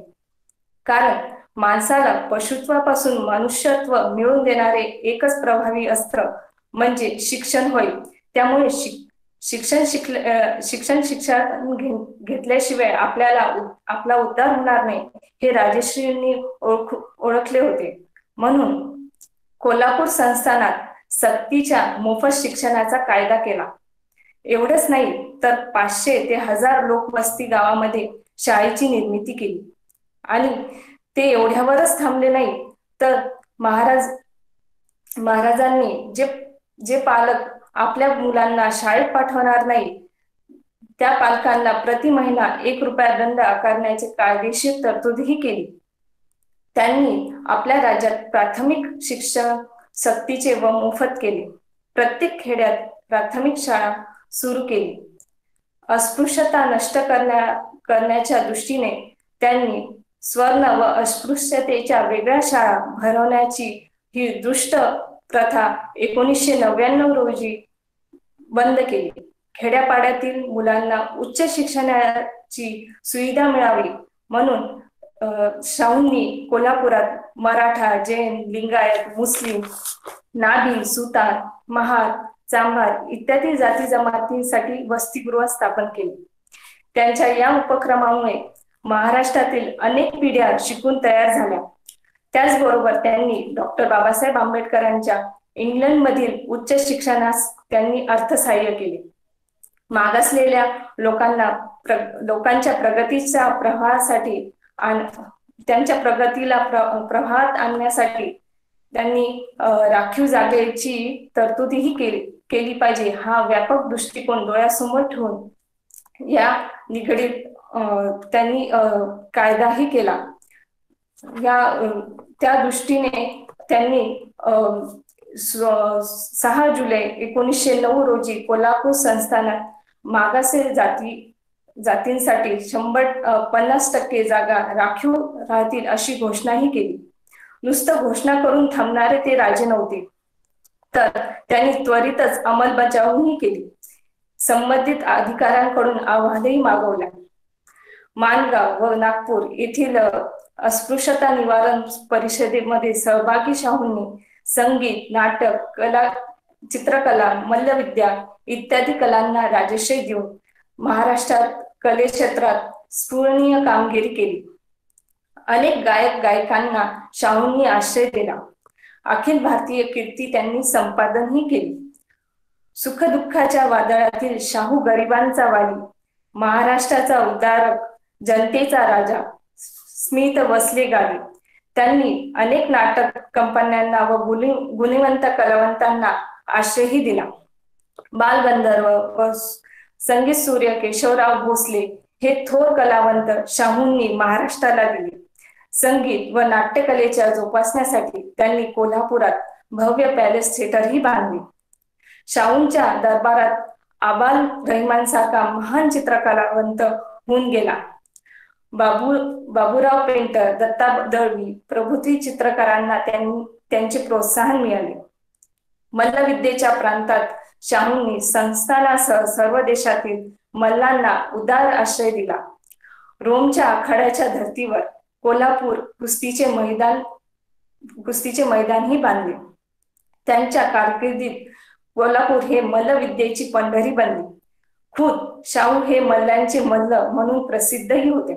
कारण माणसाला पशुत्वापासून मनुष्यत्व मिळवून देणारे एकच प्रभावी अस्त्र म्हणजे शिक्षण होय. त्यामुळे शिक्षण घेतल्याशिवाय आपला उद्धार होणार नाही हे राजश्रींनी ओळखले होते. म्हणून कोल्हापूर संस्थानात सक्तीच्या मोफत शिक्षणाचा कायदा केला. एवढंच नाही तर 500 ते 1000 लोकवस्ती गावामध्ये शाळेची निर्मिती केली. आणि ते एवढ्यावरच थांबले नाही तर महाराजांनी जे पालक आपल्या मुलांना शाळेत पाठवणार नाही त्या पालकांना प्रति महिना 1 रुपया दंड आकारण्याची कायदेशीर तरतूदही केली. त्यांनी आपल्या राज्यात प्राथमिक शिक्षण सक्तीचे व मोफत केले. प्रत्येक खेड्यात प्राथमिक शाळा सुरू केली. अस्पृश्यता नष्ट करण्याच्या दृष्टीने त्यांनी स्वर्ण व अस्पृश्यतेच्या वेगळ्या शाळा भरवण्याची ही दुष्ट प्रथा 1999 रोजी बंद केली. खेड्यापाड्यातील मुलांना उच्च शिक्षणाची सुविधा मिळावी म्हणून शाहूंनी कोल्हापुरात मराठा, जैन, लिंगायत, मुस्लिम, नाभी, सुतार, महार, चांभार इत्यादी जाती जमातींसाठी वसतिगृह स्थापन केली. त्यांच्या या उपक्रमामुळे महाराष्ट्रातील अनेक पिढ्या शिकून तयार झाल्या. त्याचबरोबर त्यांनी डॉक्टर बाबासाहेब आंबेडकरांच्या इंग्लंडमधील उच्च शिक्षणास त्यांनी अर्थसहाय्य केले. मागासलेल्या लोकांच्या प्रगतीच्या प्रवाहासाठी त्यांच्या प्रगतीला प्रवाहात आणण्यासाठी त्यांनी राखीव जागेची तरतुदीही केली पाहिजे हा व्यापक दृष्टिकोन डोळ्यासमोर ठेवून या निगडीत त्यांनी कायदाही केला. त्या दृष्टीने त्यांनी 6 जुलै 1909 रोजी कोल्हापूर संस्थानात मागासे जातींसाठी 50% जागा राखीव राहतील अशी घोषणाही केली. नुसतं घोषणा करून थांबणारे ते राजे नव्हते, तर त्यांनी त्वरितच अंमलबजावणी केली. संबंधित अधिकाऱ्यांकडून अहवालही मागवला. माणगाव व नागपूर येथील अस्पृश्यता निवारण परिषदेमध्ये सहभागी शाहूंनी संगीत, नाटक, कला, चित्रकला, मल्लविद्या इत्यादी कलांना राजश्री देऊन महाराष्ट्रात कले क्षेत्रात स्फुरणीय कामगिरी केली. अनेक गायकांना शाहूंनी आश्रय दिला. अखिल भारतीय कीर्ती त्यांनी संपादनही केली. सुखदुःखाच्या वादळातील शाहू गरिबांचा वाली, महाराष्ट्राचा उद्धारक, जनतेचा राजा, स्मित वसले गावी. त्यांनी अनेक नाटक कंपन्यांना व गुणवंत कलावंतांना आश्रयही दिला. बालगंधर्व व संगीत सूर्य केशवराव भोसले हे थोर कलावंत शाहूंनी महाराष्ट्राला दिले. संगीत व नाट्यकलेच्या जोपासण्यासाठी त्यांनी कोल्हापुरात भव्य पॅलेस थिएटरही बांधले. शाहूंच्या दरबारात आबाल रहमानसारखा महान चित्रकलावंत होऊन गेला. बाबूराव पेंटर, दत्ता दळवी प्रभृती चित्रकारांना त्यांचे प्रोत्साहन मिळाले. मल्लविद्येच्या प्रांतात शाहूंनी संस्थानासह सर्व देशातील मल्लांना उदार आश्रय दिला. रोमच्या आखाड्याच्या धर्तीवर कोल्हापूर कुस्तीचे मैदानही बांधले. त्यांच्या कारकिर्दीत कोल्हापूर हे मल्लविद्येची पंढरी बनली. खुद शाहू हे मल्लांचे मल्ल म्हणून प्रसिद्धही होते.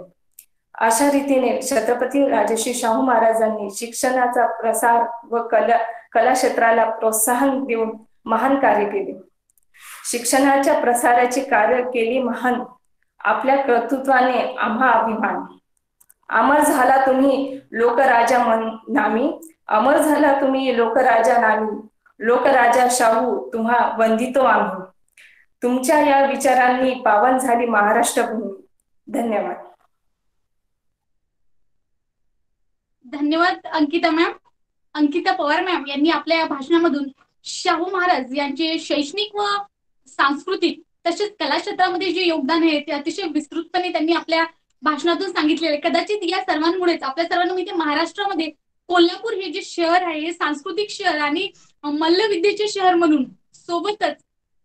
अशा रीतीने छत्रपती राजश्री शाहू महाराजांनी शिक्षणाचा प्रसार व कला क्षेत्राला प्रोत्साहन देऊन महान कार्य केले. शिक्षणाच्या प्रसाराचे कार्य केले महान. आपल्या कर्तृत्वाने आम्हा अभिमान. अमर झाला तुम्ही लोकराजा नामी, अमर झाला तुम्ही लोकराजा नामी, लोकराजा शाहू तुम्हा वंदितो आम्ही. तुमच्या या विचारांनी पावन झाली महाराष्ट्रभूमी. धन्यवाद. धन्यवाद अंकिता मॅम. अंकिता पवार मॅम यांनी आपल्या या भाषणामधून शाहू महाराज यांचे शैक्षणिक व सांस्कृतिक तसेच कला क्षेत्रामध्ये जे योगदान आहे ते अतिशय विस्तृतपणे त्यांनी आपल्या भाषणातून सांगितलेले. कदाचित या सर्वांमुळेच आपल्या सर्वांना माहिती आहे कोल्हापूर कोल्हापूर हे जे शहर आहे हे सांस्कृतिक शहर आणि मल्लविद्येचे शहर म्हणून सोबतच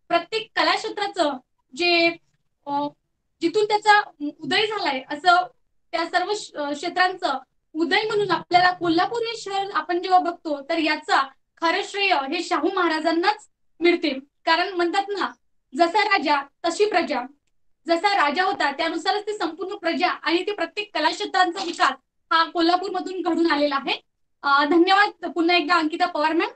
प्रत्येक कला क्षेत्राचं जे जिथून त्याचा उदय झालाय असं त्या सर्व क्षेत्रांचं उदय म्हणून आपल्याला कोल्हापूर हे शहर आपण जेव्हा बघतो तर याचा खरं श्रेय हे शाहू महाराजांनाच मिळते. कारण म्हणतात ना, जसा राजा तशी प्रजा. जसा राजा होता त्यानुसारच ते संपूर्ण प्रजा आणि ते प्रत्येक कला क्षेत्रांचा विकास हा कोल्हापूर मधून घडून आलेला आहे. धन्यवाद पुन्हा एकदा अंकिता पवार मॅम.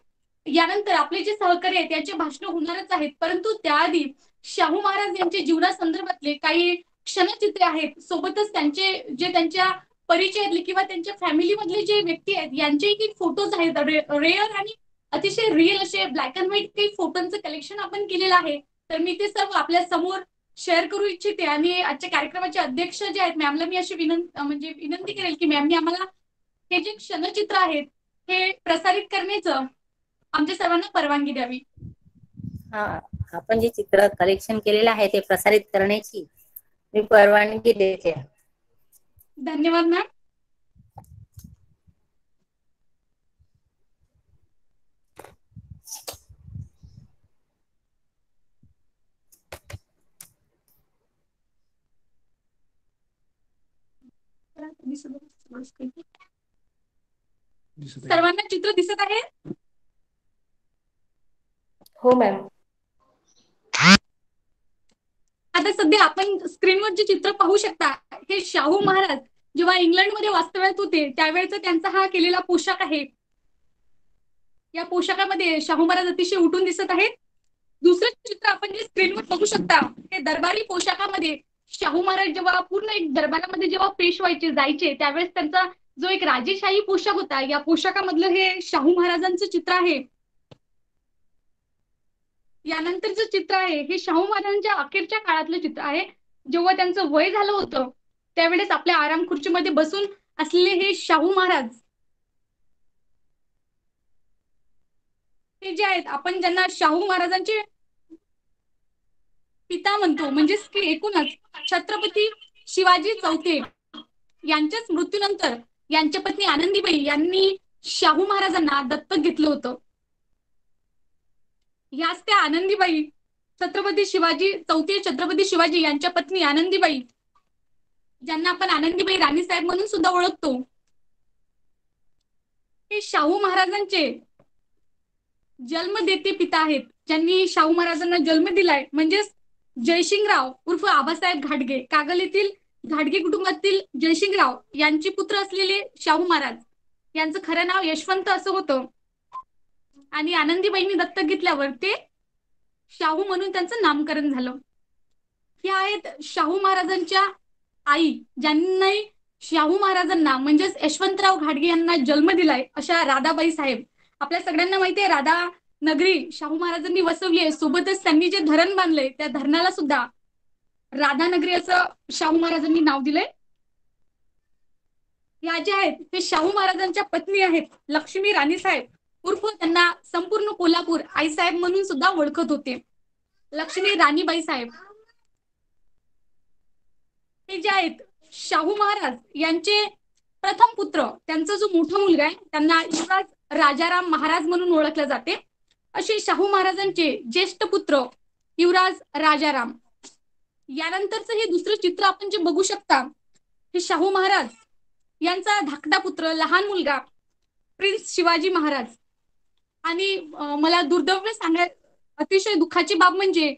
यानंतर आपले जे सहकारी आहेत त्यांचे भाषण होणारच आहेत, परंतु त्याआधी शाहू महाराज यांच्या जीवनासंदर्भातले काही क्षणचित्रे आहेत, सोबतच त्यांच्या परिचयातले किंवा त्यांच्या फॅमिली मधले जे व्यक्ती आहेत यांचेही काही फोटोज आहेत. रेअर आणि अतिशय रिअल असे ब्लॅक अँड व्हाईट काही फोटोंचं कलेक्शन आपण केलेलं आहे. तर मी ते सर्व आपल्या समोर शेअर करू इच्छिते आणि आजच्या कार्यक्रमाचे अध्यक्ष जे आहेत मॅमला मी अशी विनंती करेल की मॅमनी आम्हाला हे जे क्षणचित्र आहेत हे प्रसारित करण्याचं आमच्या सर्वांना परवानगी द्यावी. आपण जे चित्र कलेक्शन केलेलं आहे ते प्रसारित करण्याची मी परवानगी देते. धन्यवाद मॅम. सर्वांना चित्र दिसत आहे? हो मॅम. आता सध्या आपण स्क्रीनवर जे चित्र पाहू शकता हे शाहू महाराज जेव्हा इंग्लंडमध्ये वास्तव्यात होते त्यावेळेचा त्यांचा हा केलेला पोशाख आहे. या पोशाखामध्ये शाहू महाराज अतिशय उठून दिसत आहेत. दुसरं चित्र आपण जे स्क्रीनवर बघू शकता हे दरबारी पोशाखामध्ये शाहू महाराज जेव्हा पूर्ण एक दरबारामध्ये जेव्हा पेश व्हायचे जायचे त्यावेळेस त्यांचा जो एक राजेशाही पोशाख होता या पोशाखामधलं हे शाहू महाराजांचं चित्र आहे. यानंतरचं चित्र आहे हे शाहू महाराजांच्या अखेरच्या काळातलं चित्र आहे. जेव्हा त्यांचं वय झालं होतं त्यावेळेस आपल्या आराम खुर्चीमध्ये बसून असलेले हे शाहू महाराज हे जे आहेत आपण ज्यांना शाहू महाराजांचे पिता म्हणतो म्हणजेच की एकूणच छत्रपती शिवाजी चौथे यांच्याच मृत्यूनंतर यांच्या पत्नी आनंदीबाई यांनी शाहू महाराजांना दत्तक घेतलं होतं. याच त्या आनंदीबाई छत्रपती शिवाजी चौथे छत्रपती शिवाजी यांच्या पत्नी आनंदीबाई ज्यांना आपण आनंदीबाई राणीसाहेब म्हणून सुद्धा ओळखतो हे शाहू महाराजांचे जन्मदेते पिता आहेत. ज्यांनी शाहू महाराजांना जन्म दिलाय म्हणजेच जयसिंगराव उर्फ आबासाहेब घाटगे कागल येथील घाटगे कुटुंबातील जयसिंगराव यांचे पुत्र असलेले शाहू महाराज यांचं खरं नाव यशवंत असं होतं आणि आनंदीबाईंनी दत्तक घेतल्यावर ते शाहू म्हणून त्यांचं नामकरण झालं. ह्या आहेत शाहू महाराजांच्या आई ज्यांनी शाहू महाराजांना म्हणजेच यशवंतराव घाटगे यांना जन्म दिलाय अशा राधाबाई साहेब. आपल्या सगळ्यांना माहिती आहे राधा नगरी शाहू महाराजांनी वसवली आहे. सोबतच त्यांनी जे धरण बांधलंय त्या धरणाला सुद्धा राधानगरी असं शाहू महाराजांनी नाव दिलंय. या ज्या आहेत ते शाहू महाराजांच्या पत्नी आहेत लक्ष्मी राणी साहेब उर्फ त्यांना संपूर्ण कोल्हापूर आईसाहेब म्हणून सुद्धा ओळखत होते. लक्ष्मी राणीबाई साहेब हे जे आहेत शाहू महाराज यांचे प्रथम पुत्र त्यांचा जो मोठा मुलगा आहे त्यांना युवराज राजाराम महाराज म्हणून ओळखले जाते. असे शाहू महाराजांचे ज्येष्ठ पुत्र युवराज राजाराम. यानंतरचं हे दुसरं चित्र आपण जे बघू शकता हे शाहू महाराज यांचा धाकटा पुत्र लहान मुलगा प्रिन्स शिवाजी महाराज. आणि मला दुर्दैव्य सांगाय अतिशय दुःखाची बाब म्हणजे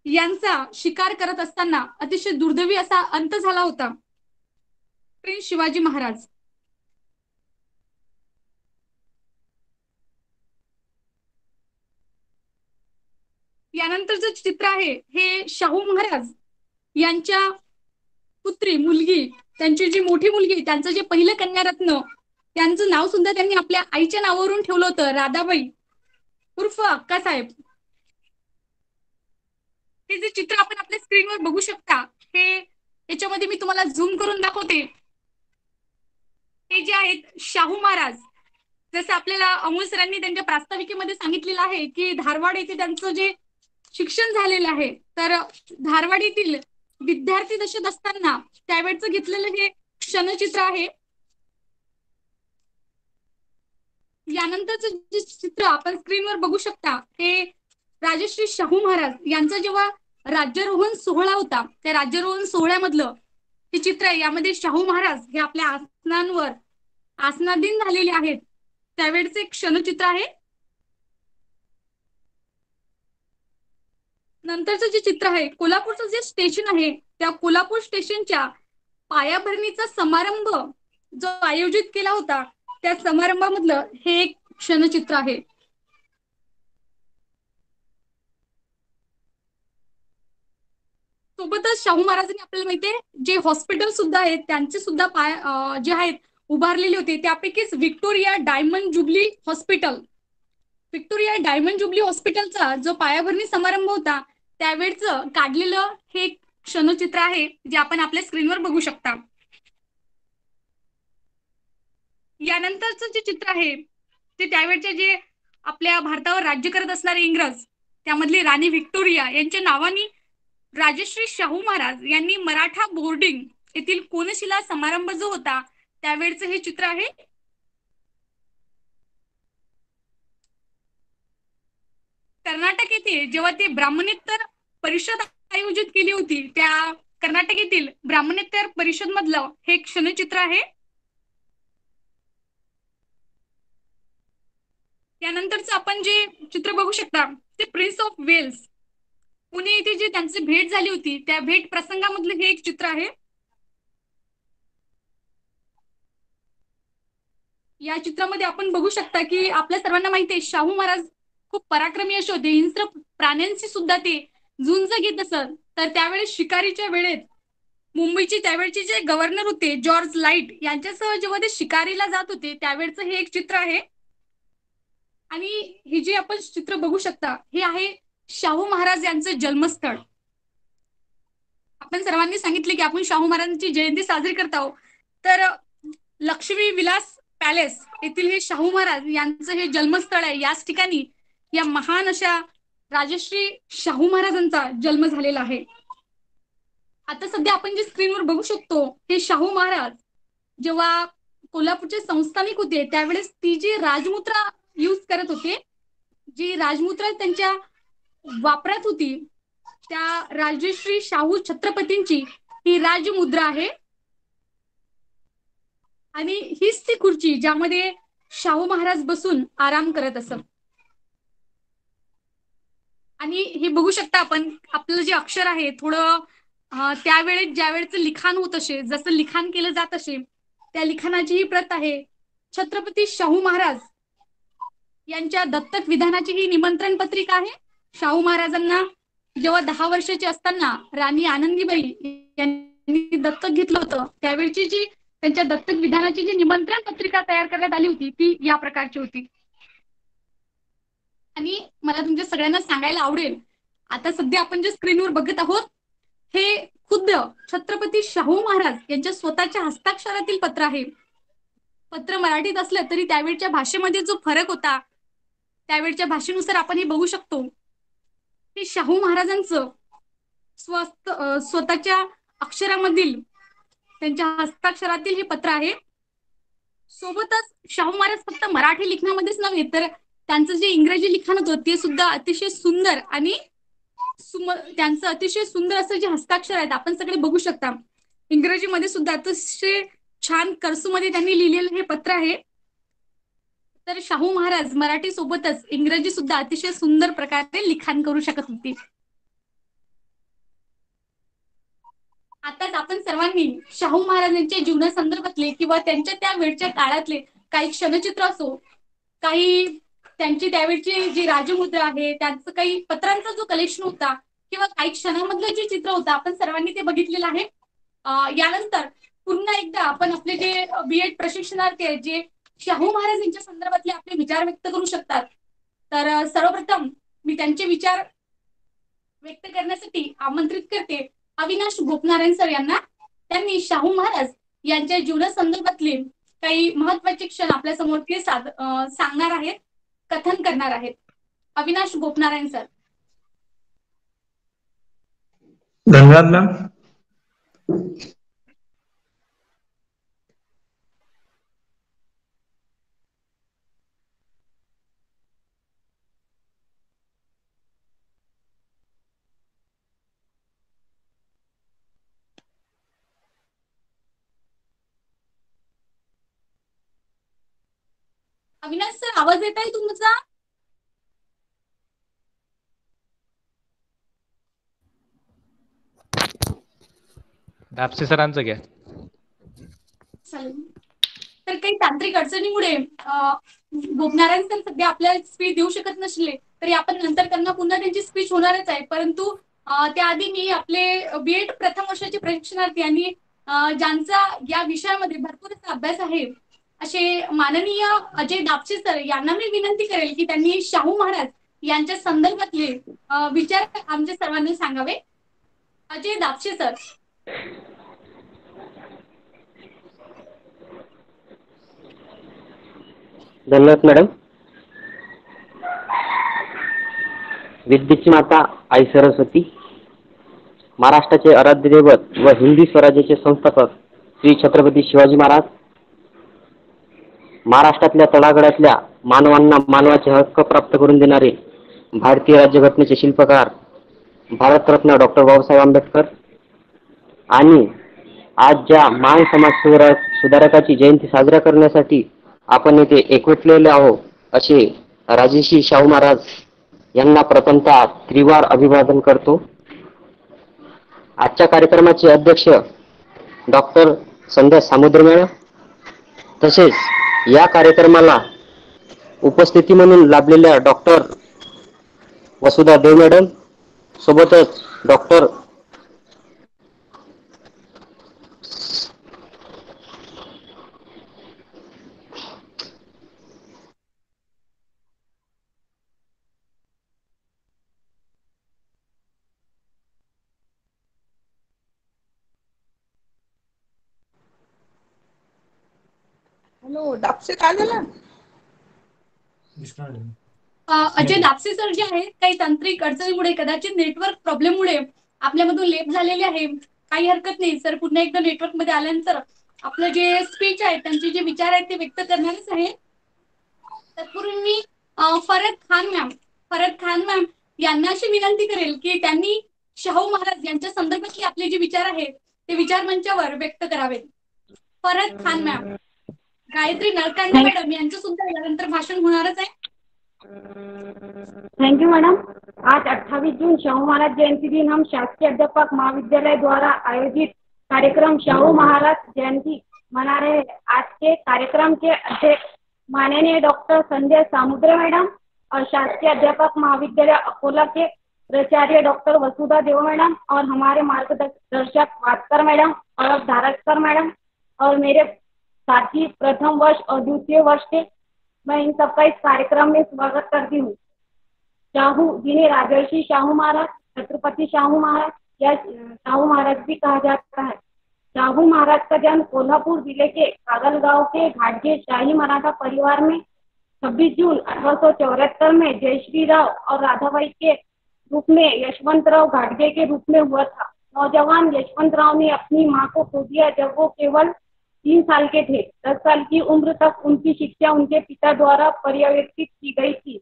यांचा शिकार करत असताना अतिशय दुर्दैवी असा अंत झाला होता प्रिन्स शिवाजी महाराज. यानंतरचं चित्र आहे हे शाहू महाराज यांच्या पुत्री मुलगी त्यांची जी मोठी मुलगी त्यांचं जे पहिलं कन्यारत्न त्यांचं नाव सुद्धा त्यांनी आपल्या आईच्या नावावरून ठेवलं होतं राधाबाई उर्फ अक्कासाहेब. हे जे चित्र आपण आपल्या स्क्रीनवर बघू शकता हे याच्यामध्ये मी तुम्हाला झूम करून दाखवते. हे जे आहेत शाहू महाराज जसं आपल्याला अमोल सरांनी त्यांच्या प्रास्ताविकेमध्ये सांगितलेलं आहे की धारवाड येथे त्यांचं जे शिक्षण झालेलं आहे तर धारवाड येथील विद्यार्थी दशेत असताना त्यावेळेचं घेतलेलं हे क्षणचित्र आहे. यानंतरचं जे चित्र आपण स्क्रीनवर बघू शकता हे राजश्री शाहू महाराज यांचा जेव्हा राज्यारोहण सोहळा होता त्या राज्यारोहण सोहळ्यामधलं हे चित्र आहे. यामध्ये शाहू महाराज हे आपल्या आसनांवर आसनाधीन झालेले आहेत त्यावेळेचे क्षणचित्र आहे. नंतरचं जे चित्र आहे कोल्हापूरचं जे स्टेशन आहे त्या कोल्हापूर स्टेशनच्या पायाभरणीचा समारंभ जो आयोजित केला होता त्या समारंभामधलं हे एक क्षणचित्र आहे. सोबतच शाहू महाराजांनी आपल्याला माहितीये जे हॉस्पिटल सुद्धा आहेत त्यांचे सुद्धा पाय जे आहेत उभारलेले होते त्यापैकीच Victoria diamond jubilee hospital. Victoria diamond jubilee हॉस्पिटलचा जो पायाभरणी समारंभ होता त्यावेळचं काढलेलं हे क्षणचित्र आहे जे आपण आपल्या स्क्रीनवर बघू शकता. यानंतरचं जे चित्र आहे ते त्यावेळचे जे आपल्या भारतावर राज्य करत असणारे इंग्रज त्यामधली राणी व्हिक्टोरिया यांच्या नावाने राजश्री शाहू महाराज यांनी मराठा बोर्डिंग येथील कोनशिला समारंभ जो होता त्यावेळचं हे चित्र आहे. कर्नाटक येथे जेव्हा ते ब्राह्मणेतर परिषद आयोजित केली होती त्या कर्नाटक येथील ब्राह्मणेतर परिषद मधलं हे क्षणचित्र आहे. यानंतरच आपण जे चित्र बघू शकता ते प्रिन्स ऑफ वेल्स पुणे येथे जे त्यांची भेट झाली होती त्या भेट प्रसंगामधलं हे एक चित्र आहे. या चित्रामध्ये आपण बघू शकता की आपल्या सर्वांना माहिती आहे शाहू महाराज खूप पराक्रमी असे होते, हिंस्र प्राण्यांशी सुद्धा ते झुंज घेत असत. तर त्यावेळेस शिकारीच्या वेळेत मुंबईचे त्यावेळचे जे गव्हर्नर होते जॉर्ज लाईट यांच्यासह जेव्हा ते शिकारीला जात होते त्यावेळचं हे एक चित्र आहे. आणि हे जे आपण चित्र बघू शकता हे आहे शाहू महाराज यांचं जन्मस्थळ. आपण सर्वांनी सांगितले की आपण शाहू महाराजांची जयंती साजरी करत आहोत. तर लक्ष्मी विलास पॅलेस येथील हे शाहू महाराज यांचं हे जन्मस्थळ आहे. याच ठिकाणी या महान अशा राजश्री शाहू महाराजांचा जन्म झालेला आहे. आता सध्या आपण जे स्क्रीनवर बघू शकतो हे शाहू महाराज जेव्हा कोल्हापूरचे संस्थानिक होते त्यावेळेस ती जी राजमुद्रा यूज करत होते, जी राजमुद्रा त्यांच्या वापरात होती त्या राजश्री शाहू छत्रपतींची ही राजमुद्रा आहे. आणि हीच ती खुर्ची ज्यामध्ये शाहू महाराज बसून आराम करत असत. आणि हे बघू शकता आपण आपलं जे अक्षर आहे थोडं त्यावेळेस ज्यावेळेचं लिखाण होत असे, जसं लिखाण केलं जात असे त्या लिखाणाची ही प्रत आहे. छत्रपती शाहू महाराज यांच्या दत्तक विधानाची ही निमंत्रण पत्रिका आहे. शाहू महाराजांना जेव्हा 10 वर्षाचे असताना राणी आनंदीबाई यांनी दत्तक घेतलं होतं त्यावेळची जी त्यांच्या दत्तक विधानाची जी निमंत्रण पत्रिका तयार करण्यात आली होती ती या प्रकारची होती. आणि मला तुमच्या सगळ्यांना सांगायला आवडेल, आता सध्या आपण जे स्क्रीनवर बघत आहोत हे खुद्द छत्रपती शाहू महाराज यांच्या स्वतःच्या हस्ताक्षरातील पत्र आहे. पत्र मराठीत असलं तरी त्यावेळच्या भाषेमध्ये जो फरक होता त्यावेळच्या भाषेनुसार आपण हे बघू शकतो. हे शाहू महाराजांचं स्वतःच्या अक्षरामधील त्यांच्या हस्ताक्षरातील हे पत्र आहे. सोबतच शाहू महाराज फक्त मराठी लिखाणामध्येच नव्हे तर त्यांचं जे इंग्रजी लिखाण होतं ते सुद्धा अतिशय सुंदर आणि त्यांचं अतिशय सुंदर असं जे हस्ताक्षर आहेत आपण सगळे बघू शकता. इंग्रजीमध्ये सुद्धा अतिशय छान कर्सूमध्ये त्यांनी लिहिलेलं हे पत्र आहे. तर शाहू महाराज मराठी सोबतच इंग्रजी सुद्धा अतिशय सुंदर प्रकारे लिखाण करू शकत होते. आताच आपण सर्वांनी शाहू महाराजांच्या जीवनासंदर्भातले किंवा त्यांच्या त्या वेळच्या काळातले काही क्षणचित्र असो, काही त्यांची त्यावेळची जी राजमुद्रा आहे त्यांचं काही पत्रांचा जो कलेक्शन होता किंवा काही क्षणामधलं जे चित्र होतं आपण सर्वांनी ते बघितलेलं आहे. यानंतर पुन्हा एकदा आपण आपले जे B.Ed प्रशिक्षणार्थी आहेत जे शाहू महाराज यांच्या संदर्भातले आपले विचार व्यक्त करू शकतात, तर सर्वप्रथम मी त्यांचे विचार व्यक्त करण्यासाठी आमंत्रित करते अविनाश गोपनारायण सर यांना. त्यांनी शाहू महाराज यांच्या जीवनासंदर्भातले काही महत्वाचे क्षण आपल्या समोर ते सांगणार आहेत, कथन करणार आहेत. अविनाश गोपनारायण सर. धन्यवाद मॅम. अविनाश सर आवाज येत आहे तुमचा? दापसे सरांचं घ्या. चालेल. तर काही तांत्रिक अडचणीमुळे गोपनारायण सर सध्या आपल्याला स्पीच देऊ शकत नसले तरी आपण नंतर त्यांना पुन्हा त्यांची स्पीच होणारच आहे. परंतु त्याआधी मी आपले B.Ed प्रथम वर्षाचे प्रशिक्षणार्थी आणि ज्यांचा या विषयामध्ये भरपूर अभ्यास आहे असे माननीय अजय दापसे सर यांना मी विनंती करेल की त्यांनी शाहू महाराज यांच्या संदर्भातले विचार आमच्या सर्वांना सांगावे. अजय दापसे सर. धन्यवाद मॅडम. विद्येची माता आई सरस्वती, महाराष्ट्राचे आराध्य दैवत व हिंदी स्वराज्याचे संस्थापक श्री छत्रपती शिवाजी महाराज, महाराष्ट्रातल्या तळागाळातल्या मानवांना मानवाचे हक्क प्राप्त करून देणारे भारतीय राज्यघटनेचे शिल्पकार भारतरत्न डॉक्टर बाबासाहेब आंबेडकर आणि आज ज्या महान समाज सुधारकाची जयंती साजरा करण्यासाठी आपण येथे एकवटलेले आहोत असे राजर्षी शाहू महाराज यांना प्रथमतः त्रिवार अभिवादन करतो. आजच्या कार्यक्रमाचे अध्यक्ष डॉक्टर संध्या सामुद्रे मॅडम, तसेच या कार्यक्रमाला उपस्थिती म्हणून लाभलेल्या डॉक्टर वसुधा देव मॅडम, सोबतच डॉक्टर हॅलो, दापसे काय झालं? अजय दापसे सर जे आहेत काही तांत्रिक अडचणीमुळे कदाचित नेटवर्क प्रॉब्लेममुळे आपल्यामधून लेप झालेले आहे. काही हरकत नाही सर, पुन्हा एकदा नेटवर्क मध्ये आल्यानंतर आपलं जे स्पीच आहे, त्यांचे जे विचार आहेत ते व्यक्त करणारच आहे. तत्पूर्वी मी फरद खान मॅम यांना अशी विनंती करेल की त्यांनी शाहू महाराज यांच्या संदर्भातले आपले जे विचार आहेत ते विचार मंचावर व्यक्त करावेत. फरद खान मॅम. गायत्री नरकांडे मॅडम यांचं सुद्धा यानंतर भाषण होणारच आहे. Thank you madam. आज 28 जून शाहू महाराज जयंती दिन हम शासकीय अध्यापक महाविद्यालय द्वारा आयोजित कार्यक्रम शाहू महाराज जयंती मना रहे हैं। आज के कार्यक्रम के अध्यक्ष माननीय डॉक्टर संजय सामुद्रे मैडम और शासकीय अध्यापक महाविद्यालय अकोला के प्राचार्य डॉक्टर वसुधा देव मैडम और हमारे मार्गदर्शक वास्कर मैडम और धारककर मैडम और मेरे साथी प्रथम वर्ष और द्वितीय वर्ष के, मैं इन सबका इस कार्यक्रम में स्वागत करती हूँ। शाहू जिन्हें राजर्षि शाहू महाराज, छत्रपति शाहू महाराज या शाहू महाराज भी कहा जाता है। शाहू महाराज का जन्म कोल्हापुर जिले के कागल गांव के घाटगे शाही मराठा परिवार में 26 जून 1874 में जयश्री राव और राधाबाई के रूप में यशवंतराव घाटगे के रूप में हुआ था। नौजवान यशवंतराव ने अपनी मां को खो दिया जब वो केवल 3 साल के थे। 10 साल की उम्र तक उनकी शिक्षा उनके पिता द्वारा पर्यवेक्षित की गई थी।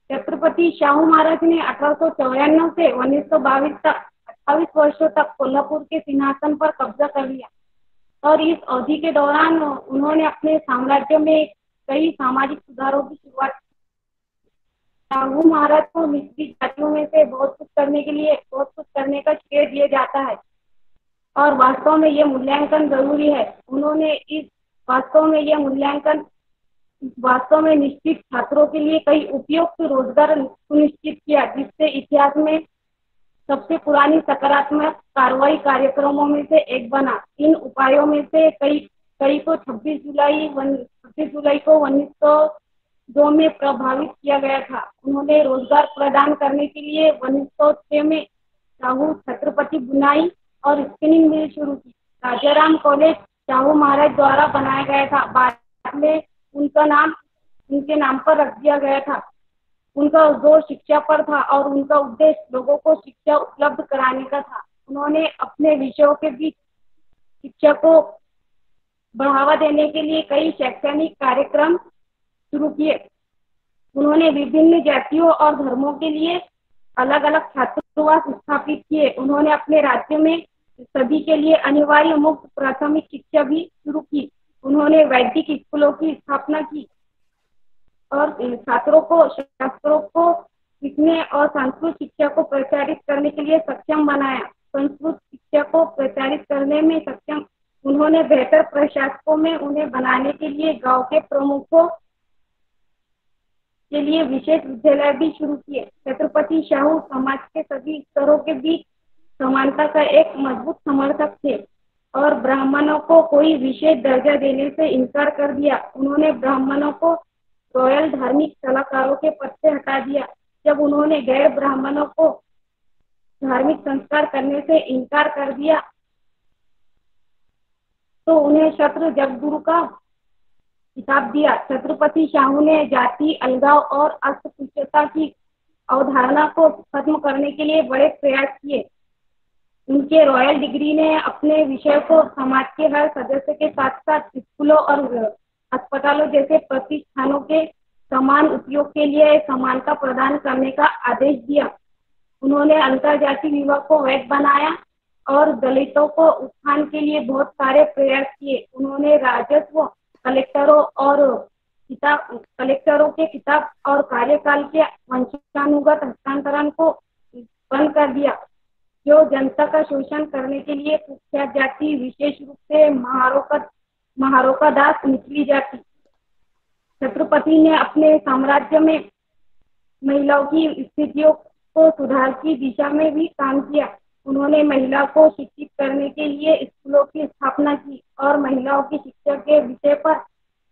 छत्रपति शाहू महाराज ने 1894 से 1922 तक 28 वर्षों तक कोल्हापुर के सिंहासन पर कब्जा कर लिया और इस अवधि के दौरान उन्होंने अपने साम्राज्य में कई सामाजिक सुधारों की शुरुआत की। शाहू महाराज को निचली जातियों में से बहुत कुछ करने का श्रेय दिया जाता है और वास्तव में ये मूल्यांकन जरूरी है। उन्होंने वास्तव में निश्चित छात्रों के लिए कई उपयुक्त रोजगार सुनिश्चित किया, जिससे इतिहास में सबसे पुरानी सकारात्मक कार्रवाई कार्यक्रमों में से एक बना। इन उपायों में से कई को 26 जुलाई को 1902 में प्रभावित किया गया था। उन्होंने रोजगार प्रदान करने के लिए 1906 में शाहू छत्रपति बुनाई और स्पिनिंग मिल शुरू की। राजाराम कॉलेज शाहू महाराज द्वारा बनाया गया था। बाद में उनके नाम पर रख दिया गया था। उनका जोर शिक्षा पर था और उनका उद्देश्य लोगों को शिक्षा उपलब्ध कराने का था। उन्होंने अपने विषयों के बीच शिक्षा को बढ़ावा देने के लिए कई शैक्षणिक कार्यक्रम शुरू किए। उन्होंने विभिन्न जातियों और धर्मों के लिए अलग अलग छात्रावास स्थापित किए। उन्होंने अपने राज्य में सभी के लिए अनिवार्य मुफ्त प्राथमिक शिक्षा भी शुरू की। उन्होंने वैदिक स्कूलों की स्थापना की और छात्रों को शास्त्रों को सीखने और संस्कृत शिक्षा को प्रचारित करने के लिए सक्षम बनाया। संस्कृत शिक्षा को प्रचारित करने में सक्षम उन्होंने बेहतर प्रशासकों में उन्हें बनाने के लिए गांव के प्रमुखों के लिए विशेष विद्यालय भी शुरू किए। छत्रपति शाहू समाज के सभी स्तरों के बीच समानता का एक मजबूत समर्थक थे और ब्राह्मणों को कोई विशेष दर्जा देने से इनकार कर दिया। उन्होंने ब्राह्मणों को रॉयल धार्मिक सलाहकारों के पद से हटा दिया। जब उन्होंने गैर ब्राह्मणों को धार्मिक संस्कार करने से इनकार कर दिया तो उन्हें क्षत्र जगद्गुरु का खिताब दिया। छत्रपति शाहू ने जाति अलगाव और अस्पृश्यता की अवधारणा को खत्म करने के लिए बड़े प्रयास किए। उनके रॉयल डिग्री ने अपने विषय को समाज के हर सदस्य के साथ साथ स्कूलों और अस्पतालों जैसे प्रतिष्ठानों के समान उपयोग के लिए समानता प्रदान करने का आदेश दिया। उन्होंने अंतरजातीय विवाह को वैध बनाया और दलितों को उत्थान के लिए बहुत सारे प्रयास किए। उन्होंने राजस्व कलेक्टरों के किताब और कार्यकाल के वंशानुगत हस्तांतरण को बंद कर दिया, जो जनता का शोषण करने के लिए कुख्यात जाति, विशेष रूप से महारों का दास निचली जाति। छत्रपति ने अपने साम्राज्य में महिलाओं की स्थितियों को सुधार की दिशा में भी काम किया। उन्होंने महिला को शिक्षित करने के लिए स्कूलों की स्थापना की और महिलाओं की शिक्षा के विषय पर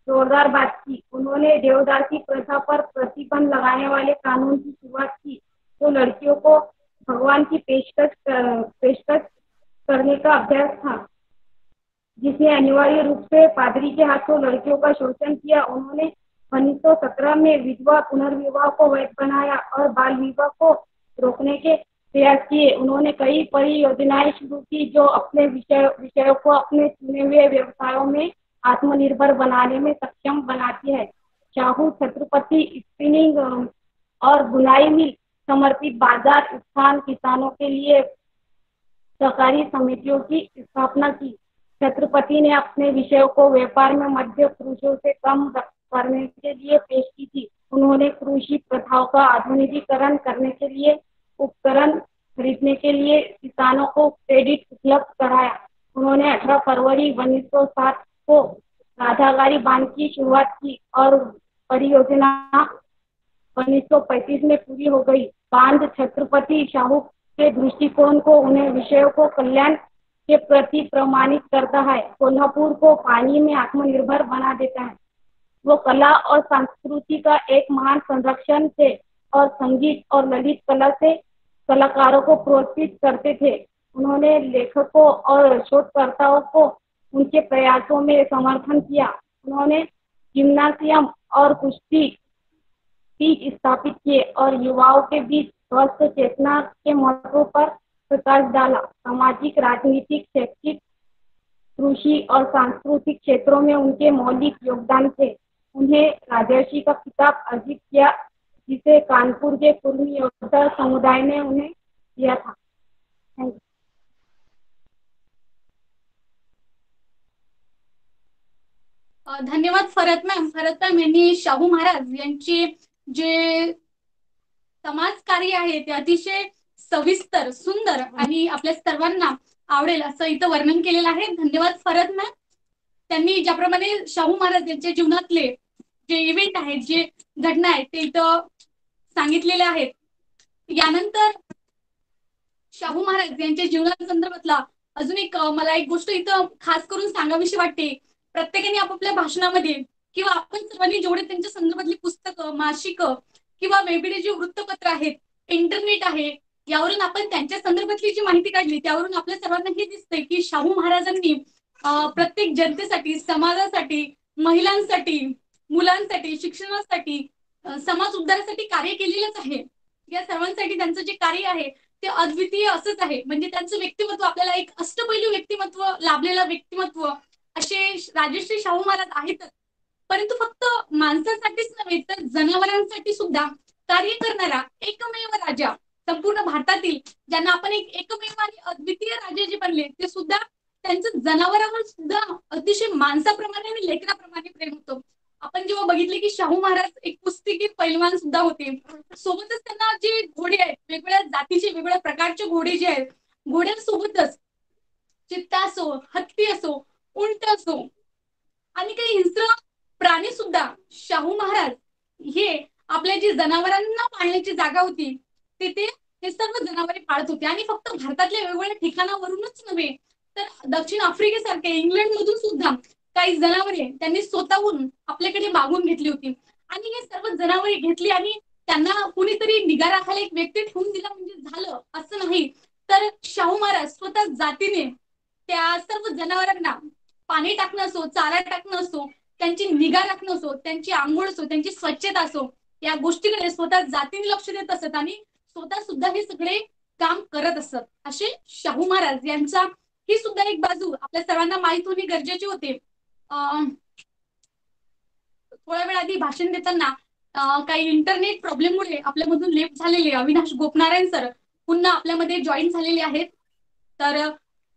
जोरदार बात की। उन्होंने देवदासी प्रथा पर प्रतिबंध लगाने वाले कानून की शुरुआत की, जो लड़कियों को भगवान की पेशकश करने का अभ्यास था, जिसने अनिवार्य रूप से पादरी के हाथों लड़कियों का शोषण किया। उन्होंने 1917 में विधवा पुनर्विवाह को वैध बनाया और बाल विवाह को रोकने के प्रयास किए। उन्होंने कई परियोजनाएं शुरू की जो अपने विषयों को अपने चुने हुए व्यवसायों में आत्मनिर्भर बनाने में सक्षम बनाती है। शाहू छत्रपति स्पिनिंग और बुनाई मिल समर्पित बाजार स्थान, किसानों के लिए सहकारी समितियों की स्थापना की। छत्रपति ने अपने विषयों को व्यापार में मध्य पुरुषों से कम करने के लिए पेश की थी। उन्होंने कृषि प्रथाओं का आधुनिकीकरण करने के लिए उपकरण खरीदने के लिए किसानों को क्रेडिट उपलब्ध कराया। उन्होंने 18 फरवरी 1907 को राधागारी बांध की शुरुआत की और परियोजना 1935 में पूरी हो गई। बांध छत्रपति शाहू के दृष्टिकोण को, उन्हें विषयों को कल्याण के प्रति प्रमाणित करता है। कोल्हापुर को पानी में आत्मनिर्भर बना देता है। वो कला और संस्कृति का एक महान संरक्षण थे और संगीत और ललित कला से कलाकारों को प्रोत्साहित करते थे। उन्होंने लेखकों और शोधकर्ताओं को उनके प्रयासों में समर्थन किया। उन्होंने जिम्नासियम और कुश्ती पीठ स्थापित किए और युवाओं के बीच स्वस्थ चेतना के महत्व पर प्रकाश डाला। सामाजिक, राजनीतिक, शैक्षिक, कृषि और सांस्कृतिक क्षेत्रों में उनके मौलिक योगदान थे। उन्हें राजर्षि का खिताब अर्जित किया, जिसे कानपुर के कुर्मी योद्धा समुदाय ने उन्हें दिया था। Thank you. धन्यवाद फरत मॅम यांनी शाहू महाराज यांचे जे समाज कार्य आहे ते अतिशय सविस्तर, सुंदर आणि आपल्या सर्वांना आवडेल असं इथं वर्णन केलेलं आहे। धन्यवाद फरत मॅम। त्यांनी ज्याप्रमाणे शाहू महाराज यांच्या जीवनातले जे इव्हेंट आहेत, जे घटना आहेत ते इथं सांगितलेले आहेत। यानंतर शाहू महाराज यांच्या जीवनासंदर्भातला अजून मला एक गोष्ट इथं खास करून सांगावीशी वाटते। प्रत्येकाने आपापल्या भाषणामध्ये किंवा आपण सर्वांनी जेवढे त्यांच्या संदर्भातली पुस्तकं, मासिकं किंवा वेगवेगळे जे वृत्तपत्र आहेत, इंटरनेट आहे, यावरून आपण त्यांच्या संदर्भातली जी माहिती काढली त्यावरून आपल्या सर्वांना हे दिसतंय की शाहू महाराजांनी प्रत्येक जनतेसाठी, समाजासाठी, महिलांसाठी, मुलांसाठी, शिक्षणासाठी, समाज उद्धारासाठी कार्य केलेलंच आहे। या सर्वांसाठी त्यांचं जे कार्य आहे ते अद्वितीय असंच आहे। म्हणजे त्यांचं व्यक्तिमत्व आपल्याला एक अष्टपैलू व्यक्तिमत्व लाभलेलं व्यक्तिमत्व असे राजश्री शाहू महाराज आहेत। परंतु फक्त माणसासाठीच नव्हे तर जनावरांसाठी सुद्धा कार्य करणारा एकमेव राजा संपूर्ण भारतातील, ज्यांना आपण एक एकमेव आणि अद्वितीय राजे जे बनले ते सुद्धा त्यांचं जनावरांवर सुद्धा अतिशय माणसाप्रमाणे आणि लेकराप्रमाणे प्रेम होतं। आपण जेव्हा बघितले की शाहू महाराज एक कुस्तीगीर पैलवान सुद्धा होते, सोबतच त्यांना जे घोडे आहेत, वेगवेगळ्या जातीचे, वेगवेगळ्या प्रकारचे घोडे जे आहेत, घोड्यांसोबतच चित्ता असो, हत्ती असो, उंट असो आणि काही हिंस्र प्राणी सुद्धा शाहू महाराज हे आपल्या जी जनावरांना पाळण्याची जागा होती तिथे हे सर्व जनावरे पाळत होते। आणि फक्त भारतातल्या वेगवेगळ्या ठिकाणावरूनच नव्हे तर दक्षिण आफ्रिकेसारख्या इंग्लंड मधून सुद्धा काही जनावरे त्यांनी स्वतःहून आपल्याकडे मागून घेतली होती आणि हे सर्व जनावरे घेतली आणि त्यांना कुणीतरी निगा राखायला एक व्यक्ती ठेवून दिला म्हणजे झालं असं नाही, तर शाहू महाराज स्वतः जातीने त्या सर्व जनावरांना पाणी टाकणं असो, चारा टाकणं असो, त्यांची निगा राखणं असो, त्यांची आंघोळ असो, त्यांची स्वच्छता असो, या गोष्टीकडे स्वतः जातीने लक्ष देत असत आणि स्वतः सुद्धा हे सगळे काम करत असत। असे शाहू महाराज यांचा ही सुद्धा एक बाजू आपल्या सर्वांना माहित होणे गरजेचे होते। थोड्या वेळ आधी भाषण देताना काही इंटरनेट प्रॉब्लेममुळे आपल्यामधून लेफ्ट झालेले अविनाश गोपनारायण सर पुन्हा आपल्यामध्ये जॉईन झालेले आहेत। तर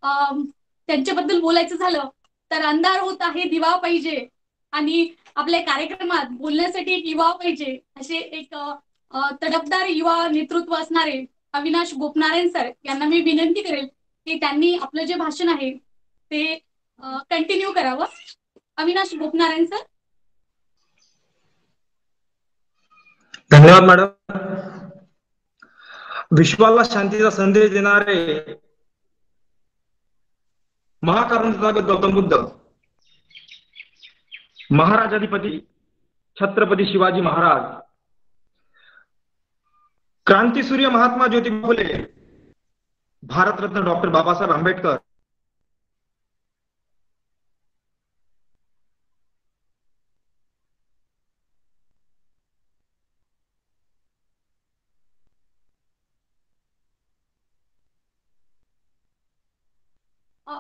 त्यांच्याबद्दल बोलायचं झालं तर अंधार होत आहे दिवा पाहिजे आणि आपल्या कार्यक्रमात बोलण्यासाठी एक युवा पाहिजे, असे एक तडफदार युवा नेतृत्व असणारे अविनाश गोपनारायण सर यांना मी विनंती करेल की त्यांनी आपलं जे भाषण आहे ते कंटिन्यू करावं। अविनाश गोपनारायण सर। धन्यवाद मॅडम। विश्वाला शांतीचा संदेश देणारे महाकारुण्य तथागत गौतम बुद्ध, महाराजाधिपती छत्रपती शिवाजी महाराज, क्रांतीसूर्य महात्मा ज्योतिबा फुले, भारतरत्न डॉक्टर बाबासाहेब आंबेडकर,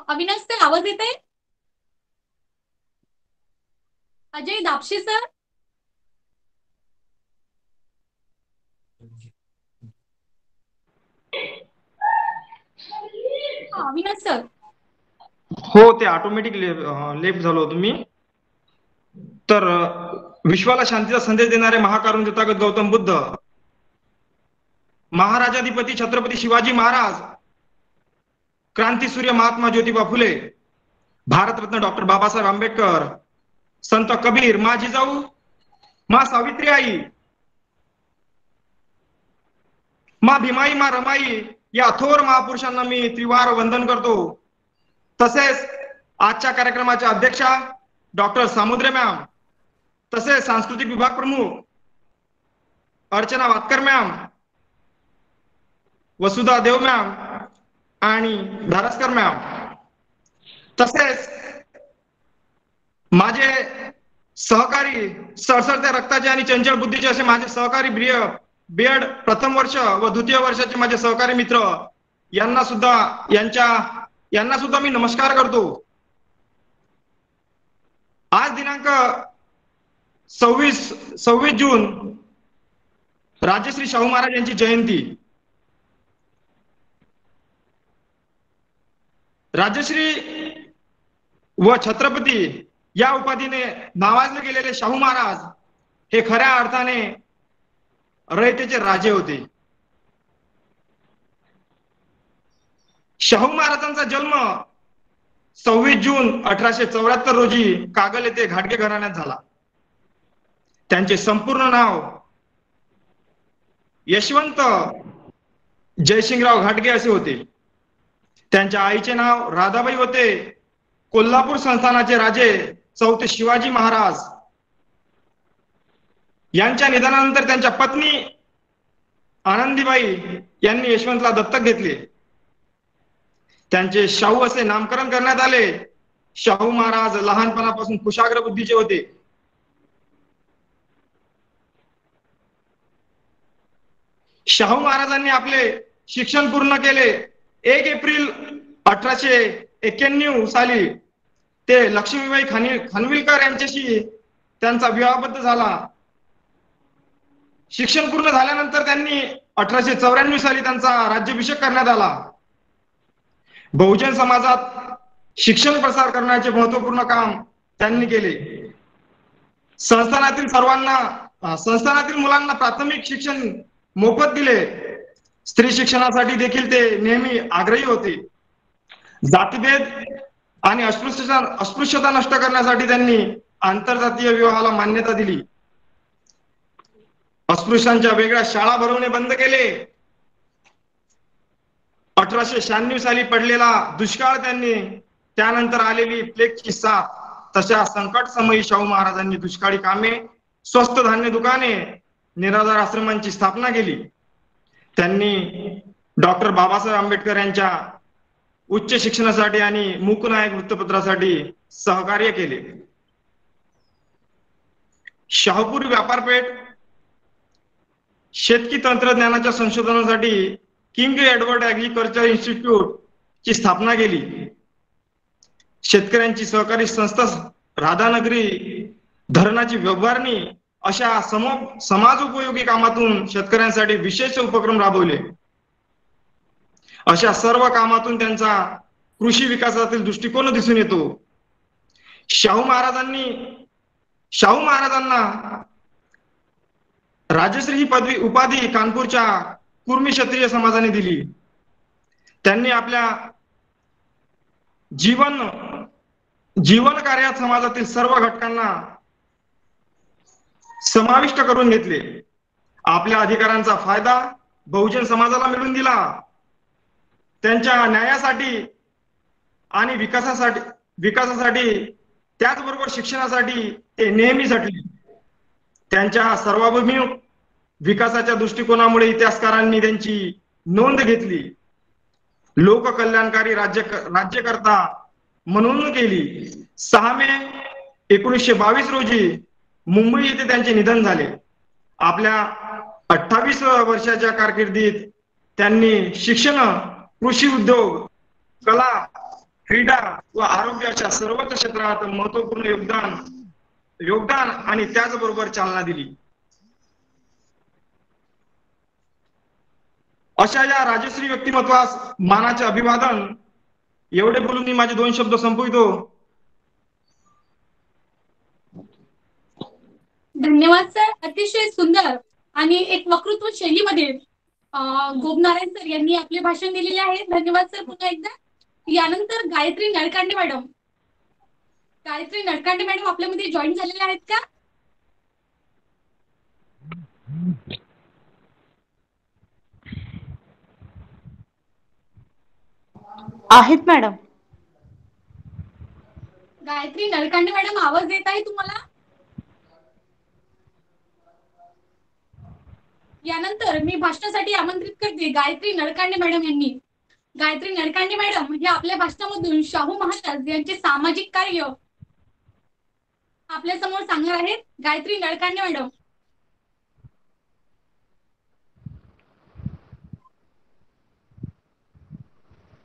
अविनाश सर आवाज येत आहे? Ajay Dapshe sir, Avinash sir. हो ते ऑटोमॅटिक लेफ्ट झालो होतो मी. तर विश्वाला शांतीचा संदेश देणारे महाकारुण्य तथागत गौतम बुद्ध, महाराजाधिपती छत्रपती शिवाजी महाराज, क्रांतीसूर्य महात्मा ज्योतिबा फुले, भारतरत्न डॉक्टर बाबासाहेब आंबेडकर, संत कबीर, मा जिजाऊ, मा सावित्री आई, मा भीमाई, मा रमाई या थोर महापुरुषांना मी त्रिवार वंदन करतो. तसेच आजच्या कार्यक्रमाच्या अध्यक्षा डॉक्टर सामुद्रे मॅम, तसेच सांस्कृतिक विभाग प्रमुख अर्चना वातकर मॅम, वसुधा देव मॅम आणि धारसकर मॅम, तसेच माझे सहकारी सळसळत्या रक्ताचे आणि चंचल बुद्धीचे असे माझे सहकारी बीएड प्रथम वर्ष व द्वितीय वर्षाचे माझे सहकारी मित्र यांना सुद्धा मी नमस्कार करतो. आज दिनांक 26 जून राजश्री शाहू महाराज यांची जयंती. राजश्री व छत्रपती या उपाधीने नावाजले गेलेले शाहू महाराज हे खऱ्या अर्थाने रयतेचे राजे होते. शाहू महाराजांचा जन्म 26 जून 1874 रोजी कागल येथे घाटगे घराण्यात झाला. त्यांचे संपूर्ण नाव यशवंत जयसिंगराव घाटगे असे होते. त्यांच्या आईचे नाव राधाबाई होते. कोल्हापूर संस्थानाचे राजे चौथे शिवाजी महाराज यांच्या निधनानंतर त्यांच्या पत्नी आनंदीबाई यांनी यशवंतला दत्तक घेतले. त्यांचे शाहू असे नामकरण करण्यात आले. शाहू महाराज लहानपणापासून कुशाग्र बुद्धीचे होते. शाहू महाराजांनी आपले शिक्षण पूर्ण केले. 1 एप्रिल 1891 साली ते लक्ष्मीबाई खानविलकर यांच्याशी त्यांचा विवाहबद्ध झाला. शिक्षण पूर्ण झाल्यानंतर त्यांनी 1894 साली त्यांचा राज्याभिषेक करण्यात आला. बहुजन समाजात शिक्षण प्रसार करण्याचे महत्वपूर्ण काम त्यांनी केले. संस्थानातील मुलांना प्राथमिक शिक्षण मोफत दिले. स्त्री शिक्षणासाठी देखील ते नेहमी आग्रही होते. जातीभेद आणि अस्पृश्यता नष्ट करण्यासाठी त्यांनी आंतरजातीय विवाहाला मान्यता दिली. अस्पृश्यांच्या वेगळ्या शाळा भरवणे बंद केले. 1896 साली पडलेला दुष्काळ त्यांनी, त्यानंतर आलेली प्लेगची साथ, तशा संकट समयी शाहू महाराजांनी दुष्काळी कामे, स्वस्त धान्य दुकाने, निराधार आश्रमांची स्थापना केली. त्यांनी डॉक्टर बाबासाहेब आंबेडकर यांच्या उच्च शिक्षणासाठी आणि मूकनायक वृत्तपत्रासाठी सहकार्य केले. शाहूपूर व्यापारपेठ, शेतकी तंत्रज्ञानाच्या संशोधनासाठी किंग एडवर्ड ऍग्रिकल्चर इन्स्टिट्यूट ची स्थापना केली. शेतकऱ्यांची सहकारी संस्था राधानगरी धरणाची व्यवहारणी अशा समाजोपयोगी कामातून शेतकऱ्यांसाठी विशेष उपक्रम राबवले. अशा सर्व कामातून त्यांचा कृषी विकासातील दृष्टिकोन दिसून येतो. शाहू महाराजांना राजश्री ही उपाधी कानपूरच्या कुर्मी क्षत्रिय समाजाने दिली. त्यांनी आपल्या जीवन कार्यात समाजातील सर्व घटकांना समाविष्ट करून घेतले. आपल्या अधिकारांचा फायदा बहुजन समाजाला मिळवून दिला. त्यांच्या न्यायासाठी आणि विकासासाठी त्याचबरोबर शिक्षणासाठी ते नेहमी झटले. त्यांच्या सर्वाभिमुख विकासाच्या दृष्टिकोनामुळे इतिहासकारांनी त्यांची नोंद घेतली. लोककल्याणकारी राज्यकर्ता म्हणून केली. 6 मे 1922 रोजी मुंबई येथे त्यांचे निधन झाले. आपल्या 28 वर्षाच्या कारकिर्दीत त्यांनी शिक्षण, कृषी उद्योग, कला, क्रीडा व आरोग्य अशा सर्वच क्षेत्रात महत्वपूर्ण योगदान आणि त्याचबरोबर चालना दिली. अशा या राजश्री व्यक्तिमत्वास मानाचे अभिवादन. एवढे बोलून मी माझे 2 शब्द संपवितो. धन्यवाद सर. अतिशय सुंदर आणि एक वक्तृत्व शैलीमध्ये गोपनारायण सर यांनी आपले भाषण दिलेले आहे. धन्यवाद सर पुन्हा एकदा. यानंतर गायत्री नळकांडे मॅडम. गायत्री नळकांडे मॅडम आपल्यामध्ये जॉईन झालेले आहेत का? आहेत मॅडम. गायत्री नळकांडे मॅडम आवाज येत आहे तुम्हाला? यानंतर मी भाषणासाठी आमंत्रित करते गायत्री नळकांडे मॅडम यांनी. गायत्री नळकांडे मॅडम हे आपल्या भाषणामधून शाहू महाराज यांचे सामाजिक कार्य आपल्या समोर सांगणार आहेत. गायत्री नळकांडे मॅडम.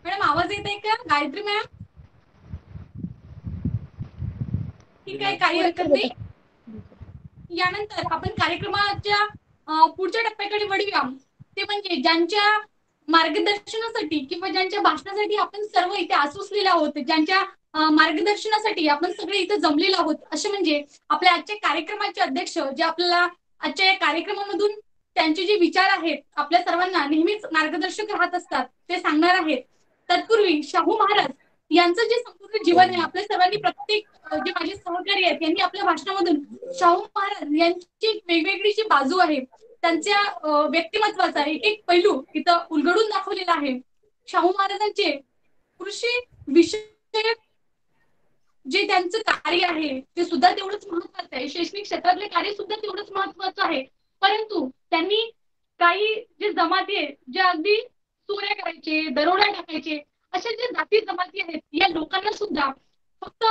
मॅडम आवाज येत आहे का गायत्री मॅम? ठीक आहे, काही हरकत नाही. यानंतर आपण कार्यक्रमाच्या पुढच्या टप्प्याकडे वळूया. ते म्हणजे ज्यांच्या मार्गदर्शनासाठी किंवा ज्यांच्या भाषणासाठी आपण सर्व इथे आसुसलेले आहोत, ज्यांच्या मार्गदर्शनासाठी आपण सगळे इथे जमलेलो आहोत, असे म्हणजे आपल्या आजच्या कार्यक्रमाचे अध्यक्ष, जे आपल्याला आजच्या या कार्यक्रमामधून त्यांचे जे विचार आहेत आपल्या सर्वांना नेहमीच मार्गदर्शक राहत असतात, ते सांगणार आहेत. तत्पूर्वी शाहू महाराज यांचं जे संपूर्ण जीवन आहे, आपल्या सर्वांनी प्रत्येक जे माझे सहकारी आहेत यांनी आपल्या भाषणामधून शाहू महाराज यांची वेगवेगळी जी बाजू आहे, त्यांच्या व्यक्तिमत्वाचा एक एक पैलू इथं उलगडून दाखवलेला आहे. शाहू महाराजांचे कृषी विषयक जे त्यांचं कार्य आहे ते सुद्धा तेवढंच महत्वाचं आहे. शैक्षणिक क्षेत्रातले कार्य सुद्धा तेवढंच महत्वाचं आहे. परंतु त्यांनी काही जे जमाती आहेत, जे अगदी चोऱ्या करायचे, दरोडा टाकायचे, अशा जे जाती जमाती आहेत, या लोकांना सुद्धा फक्त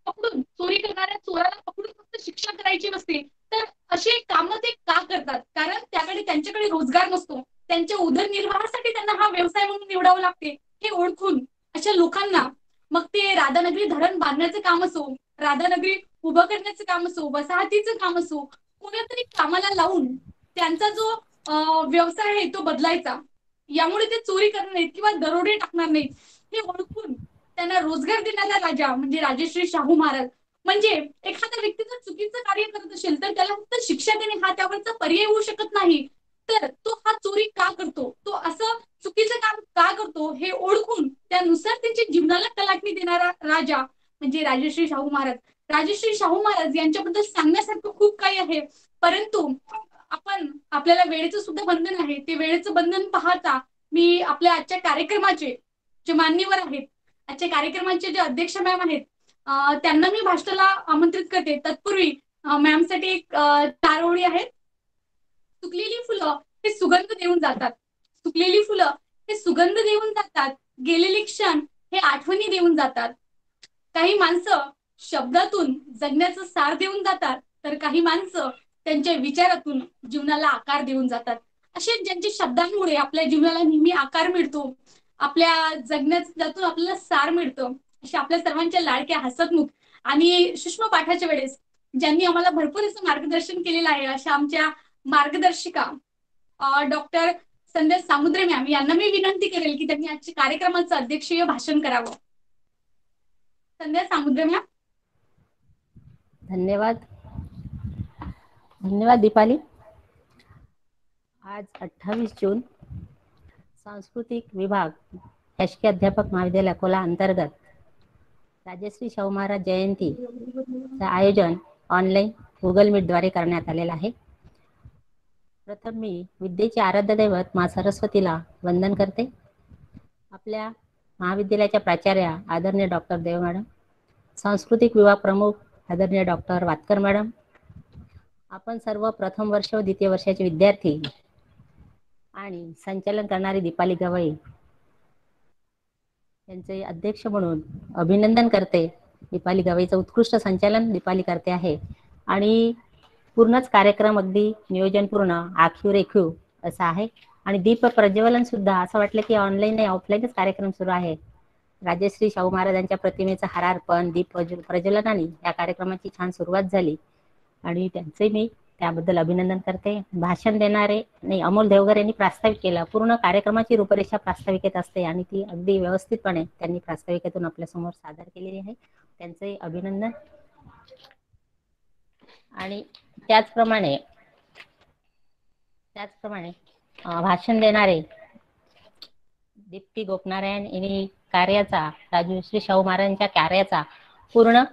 पकडून, चोरी करणाऱ्या चोराला पकडून फक्त शिक्षा करायची नसते, तर असे कामं ते का करतात? कारण त्यांच्याकडे रोजगार नसतो. त्यांच्या उदरनिर्वाहासाठी त्यांना हा व्यवसाय म्हणून निवडावं लागते. हे ओळखून अशा लोकांना, मग ते राधानगरी धरण बांधण्याचं काम असो, राधानगरी उभं करण्याचं काम असो, वसाहतीचं काम असो, कोणीतरी कामाला लावून त्यांचा जो व्यवसाय आहे तो बदलायचा. यामुळे ते चोरी करणार नाहीत किंवा दरोडे टाकणार नाहीत, हे ओळखून त्यांना रोजगार देणारा राजा म्हणजे राजश्री शाहू महाराज. म्हणजे एखाद्या व्यक्ती जर चुकीचं कार्य करत असेल तर त्याला फक्त शिक्षा देणे हा त्यावरचा पर्याय होऊ शकत नाही. तर तो हा चोरी का करतो, तो असं चुकीचं काम का करतो, हे ओळखून त्यानुसार त्यांच्या जीवनाला कलाटणी देणारा राजा म्हणजे राजश्री शाहू महाराज. राजश्री शाहू महाराज यांच्याबद्दल सांगण्यासारखं खूप काही आहे, परंतु आपल्याला वेळेचं सुद्धा बंधन आहे. ते वेळेचं बंधन पाहता मी आपल्या आजच्या कार्यक्रमाचे जे मान्यवर आहेत, आजच्या कार्यक्रमाचे जे अध्यक्ष मॅम आहेत, त्यांना मी भाषणाला आमंत्रित करते. तत्पूर्वी मॅम साठी एक 4 ओळी आहेत. सुकलेली फुलं हे सुगंध देऊन जातात, सुकलेली फुलं हे सुगंध देऊन जातात, गेलेले क्षण हे आठवणी देऊन जातात. काही माणसं शब्दातून जगण्याचं सार देऊन जातात, तर काही माणसं त्यांच्या विचारातून जीवनाला आकार देऊन जातात. असे ज्यांच्या शब्दांमुळे आपल्या जीवनाला नेहमी आकार मिळतो, आपल्या जगण्यातून आपल्याला सार मिळतं, अशा आपल्या सर्वांच्या लाडक्या हसतमुख आणि सूक्ष्म पाठाच्या वेळेस ज्यांनी आम्हाला भरपूर असं मार्गदर्शन केलेलं आहे, अशा आमच्या मार्गदर्शिका डॉक्टर संध्या सामुद्रे मॅम यांना मी विनंती करेल की त्यांनी आजच्या कार्यक्रमाचं अध्यक्षीय भाषण करावं. संध्या सामुद्रे मॅम. धन्यवाद. धन्यवाद दीपाली. आज 28 जून सांस्कृतिक विभाग शासकीय अध्यापक महाविद्यालय अकोला अंतर्गत राजश्री शाहू महाराज जयंतीचं आयोजन ऑनलाईन गुगल मीटद्वारे करण्यात आलेलं आहे. प्रथम मी विद्येचे आराध्य दैवत मा सरस्वतीला वंदन करते. आपल्या महाविद्यालयाच्या प्राचार्या आदरणीय डॉक्टर देव मॅडम, सांस्कृतिक विभाग प्रमुख आदरणीय डॉक्टर वातकर मॅडम, आपण सर्व प्रथम वर्ष व द्वितीय वर्षाचे विद्यार्थी आणि संचालन करणारी दीपाली गवई यांचे अध्यक्ष म्हणून अभिनंदन करते. दीपाली गवईचं उत्कृष्ट संचालन दीपाली करते आहे आणि पूर्णच कार्यक्रम अगदी नियोजनपूर्ण आखीव रेखीव असा आहे. आणि दीप प्रज्वलन सुद्धा असं वाटलं की ऑनलाईन नाही ऑफलाईनच कार्यक्रम सुरू आहे. राजश्री शाहू महाराजांच्या प्रतिमेचं हारार्पण दीप प्रज्वलनाने या कार्यक्रमाची छान सुरुवात झाली आणि त्यांचे मी त्याबद्दल अभिनंदन करते. भाषण देणारे नाही अमोल देवगर यांनी प्रास्ताविक केलं. पूर्ण कार्यक्रमाची रूपरेषा प्रास्ताविकेत असते आणि ती अगदी व्यवस्थितपणे त्यांनी प्रास्ताविकेतून आपल्यासमोर सादर केलेली आहे. त्यांचे अभिनंदन. आणि त्याचप्रमाणे भाषण देणारे दीप्ती गोपनारायण यांनी कार्याचा राजश्री शाहू महाराजांच्या कार्याचा पूर्ण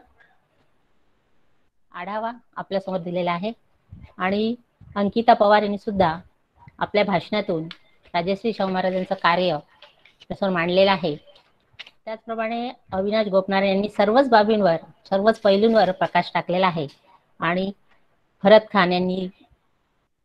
आढावा आपल्यासमोर दिलेला आहे. आणि अंकिता पवार यांनी सुद्धा आपल्या भाषणातून राजश्री शाहू महाराजांचं कार्य आपल्यासमोर मांडलेलं आहे. त्याचप्रमाणे अविनाश गोपनारायण यांनी सर्वच बाबींवर सर्वच पैलूंवर प्रकाश टाकलेला आहे. आणि भरत खान यांनी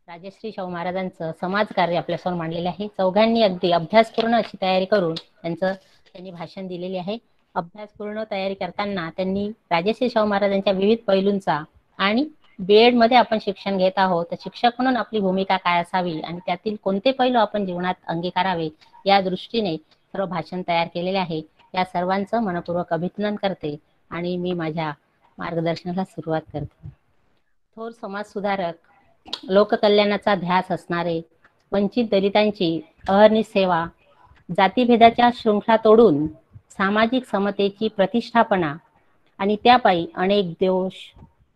राजश्री शाहू महाराजांचं समाजकार्य आपल्यासमोर मांडलेले आहे. चौघांनी अगदी अभ्यासपूर्ण अशी तयारी करून त्यांनी भाषण दिलेले आहे. अभ्यासपूर्ण तयारी करताना त्यांनी राजश्री शाहू महाराजांच्या विविध पैलूंचा आणि बीएड मध्ये आपण शिक्षण घेत आहोत तर शिक्षक म्हणून आपली भूमिका काय असावी आणि त्यातील कोणते पैलू आपण जीवनात अंगीकारावे या दृष्टीने सर्व भाषण तयार केलेले आहे. या सर्वांचं मनपूर्वक अभिनंदन करते आणि मी माझ्या मार्गदर्शनाला सुरुवात करते. थोर समाज सुधारक, लोककल्याणाचा ध्यास असणारे, वंचित दलितांची अहर्निश सेवा, जातीभेदाच्या शृंखला तोडून सामाजिक समतेची प्रतिष्ठापना आणि त्यापायी अनेक दोष,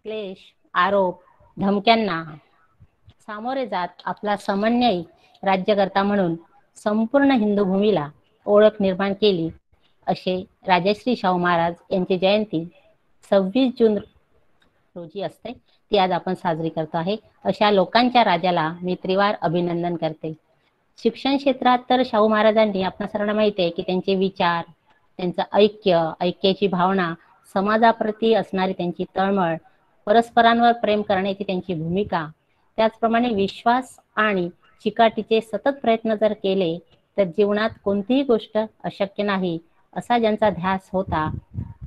क्लेश, आरोप, धमक्यांना सामोरे जात आपला समन्वयी राज्यकर्ता म्हणून संपूर्ण हिंदू भूमीला ओळख निर्माण केली असे राजश्री शाहू महाराज यांची जयंती 26 जून रोजी असते. ती आज आपण साजरी करतो आहे. अशा लोकांच्या राजाला मी त्रिवार अभिनंदन करते. शिक्षण क्षेत्रात तर शाहू महाराजांनी आपल्या सर्वांना माहिती आहे की त्यांचे विचार, त्यांचं ऐक्याची भावना, समाजाप्रती असणारी त्यांची तळमळ, परस्परांवर प्रेम करण्याची त्यांची भूमिका, त्याचप्रमाणे विश्वास आणि चिकाटीचे सतत प्रयत्न जर केले तर जीवनात कोणतीही गोष्ट अशक्य नाही असा ज्यांचा ध्यास होता,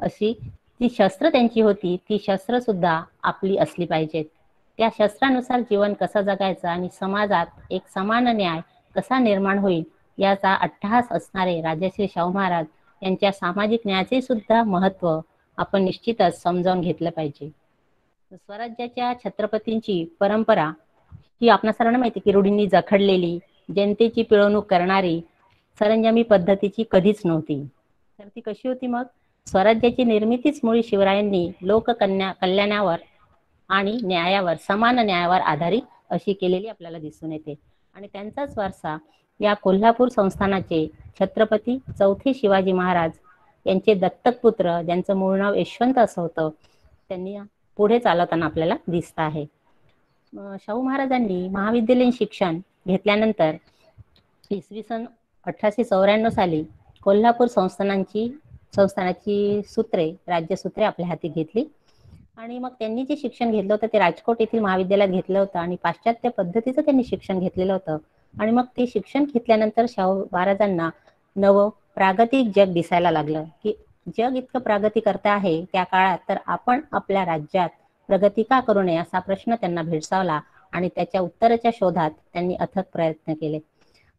अशी ती शस्त्र त्यांची होती. ती शस्त्र सुद्धा आपली असली पाहिजेत. त्या शस्त्रानुसार जीवन कसं जगायचं आणि समाजात एक समान न्याय कसा निर्माण होईल याचा अट्टहास असणारे राजश्री शाहू महाराज यांच्या सामाजिक न्यायाचे सुद्धा महत्त्व आपण निश्चितच समजावून घेतलं पाहिजे. स्वराज्याच्या छत्रपतींची परंपरा ही आपल्या सर्वांना माहिती की रूढींनी जखडलेली, जनतेची पिळवणूक करणारी, सरंजामी पद्धतीची कधीच नव्हती. तर ती कशी होती मग? स्वराज्याची निर्मितीच मुळी शिवरायांनी कल्याणावर आणि न्यायावर, समान न्यायावर आधारित अशी केलेली आपल्याला दिसून येते. आणि त्यांचाच वारसा या कोल्हापूर संस्थानाचे छत्रपती चौथे शिवाजी महाराज यांचे दत्तक पुत्र, ज्यांचं मूळ नाव यशवंत असं होतं, त्यांनी पुढे चालवताना आपल्याला दिसत आहे. शाहू महाराजांनी महाविद्यालयीन शिक्षण घेतल्यानंतर इसवी सन 1894 साली कोल्हापूर संस्थानाची सूत्रे, राज्यसूत्रे आपल्या हाती घेतली आणि मग त्यांनी जे शिक्षण घेतलं होतं ते राजकोट येथील महाविद्यालयात घेतलं होतं आणि पाश्चात्य पद्धतीचं त्यांनी शिक्षण घेतलेलं होतं. आणि मग ते शिक्षण घेतल्यानंतर शाहू महाराजांना नवं प्रागतिक जग दिसायला लागलं की जग इतकं प्रगती करत आहे त्या काळात, तर आपण आपल्या राज्यात प्रगती का करू नये असा प्रश्न त्यांना भेडसावला आणि त्याच्या उत्तराच्या शोधात त्यांनी अथक प्रयत्न केले.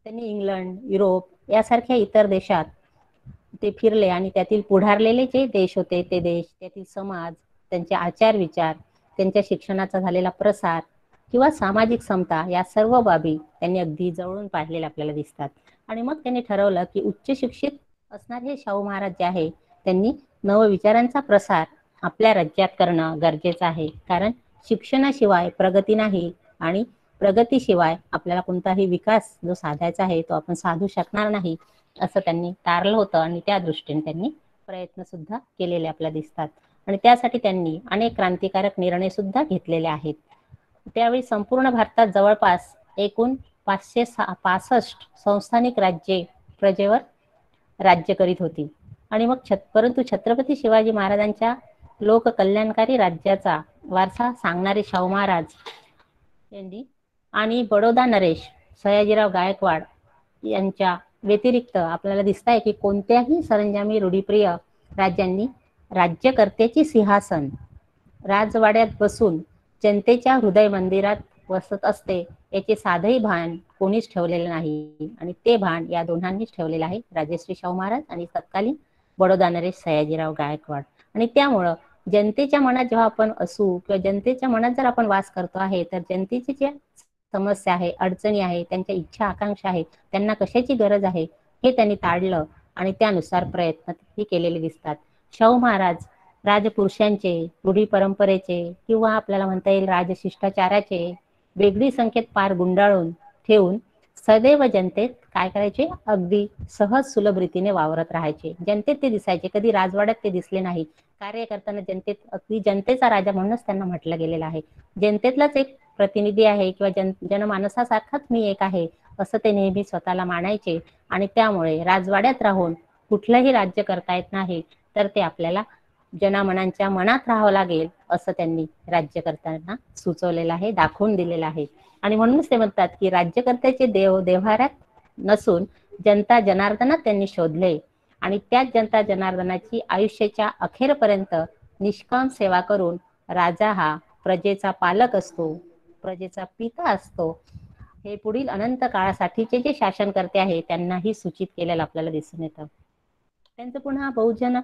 त्यांनी इंग्लंड, युरोप यासारख्या इतर देशात ते फिरले आणि त्यातील पुढारलेले जे देश होते ते देश, त्यातील समाज, त्यांचे आचार विचार, त्यांच्या शिक्षणाचा झालेला प्रसार किंवा सामाजिक समता या सर्व बाबी त्यांनी अगदी जवळून पाहिलेल्या आपल्याला दिसतात. आणि मग त्यांनी ठरवलं की उच्च शिक्षित असणारे हे शाहू महाराज जे आहे त्यांनी नवविचारांचा प्रसार आपल्या राज्यात करणं गरजेचं आहे. कारण शिक्षणाशिवाय प्रगती नाही आणि प्रगतीशिवाय आपल्याला कोणताही विकास जो साधायचा आहे तो आपण साधू शकणार नाही असं त्यांनी तारलं होतं आणि त्या दृष्टीने त्यांनी प्रयत्न सुद्धा केलेले आपल्याला दिसतात. आणि त्यासाठी त्यांनी अनेक क्रांतिकारक निर्णय सुद्धा घेतलेले आहेत. त्यावेळी संपूर्ण भारतात जवळपास एकूण 565 संस्थानिक राज्ये प्रजेवर राज्य करीत होती. आणि मग परंतु छत्रपती शिवाजी महाराजांच्या लोककल्याणकारी राज्याचा वारसा सांगणारे शाहू महाराज यांनी आणि बडोदा नरेश सयाजीराव गायकवाड यांच्या व्यतिरिक्त आपल्याला दिसत आहे की कोणत्याही सरंजामी रूढीप्रिय राज्यांनी राज्यकर्त्याची सिंहासन राजवाड्यात बसून जनतेच्या हृदय मंदिरात बसत असते याचे साधही भान कोणीच ठेवलेलं नाही. आणि ते भान या दोघांनीच ठेवलेलं आहे, राजश्री शाहू महाराज आणि तत्कालीन बडोदा नरेश सयाजीराव गायकवाड. आणि त्यामुळं जनतेच्या मनात जेव्हा आपण असू किंवा जनतेच्या मनात जर आपण वास करतो आहे तर जनतेची ज्या समस्या आहे, अडचणी आहे, त्यांच्या इच्छा आकांक्षा आहे, त्यांना कशाची गरज आहे हे त्यांनी ताडलं आणि त्यानुसार प्रयत्न केलेले दिसतात. शाहू महाराज राजपुरुषांचे, रूढी परंपरेचे किंवा आपल्याला म्हणता येईल राजशिष्टाचाराचे वेगळी संकेत पार गुंडाळून ठेवून सदैव जनतेत काय करायचे, अगदी सहज सुलभ रीतीने वावरत राहायचे. जनतेत ते दिसायचे, कधी राजवाड्यात ते दिसले नाही. कार्य करताना जनतेत, अगदी जनतेचा राजा म्हणूनच त्यांना म्हटलं गेलेलं आहे. जनतेतलाच एक प्रतिनिधी आहे किंवा जनमानसासारखाच मी एक आहे असं ते नेहमी स्वतःला मानायचे. आणि त्यामुळे राजवाड्यात राहून कुठलंही राज्य करता येत नाही, तर ते आपल्याला जनामनांच्या मनात राहावं लागेल असं त्यांनी राज्य करताना सुचवलेलं आहे, दाखवून दिलेलं आहे. आणि म्हणूनच ते म्हणतात की राज्यकर्त्याचे देव देव्हाऱ्यात नसून जनता जनार्दनात त्यांनी शोधले. आणि त्याच जनता जनार्दनाची आयुष्याच्या अखेरपर्यंत निष्काम सेवा करून राजा हा प्रजेचा पालक असतो, प्रजेचा पिता असतो, हे पुढील अनंत काळासाठीचे जे शासनकर्ते आहे त्यांनाही सूचित केलेलं आपल्याला दिसून येतं. त्यांचं पुन्हा बहुजन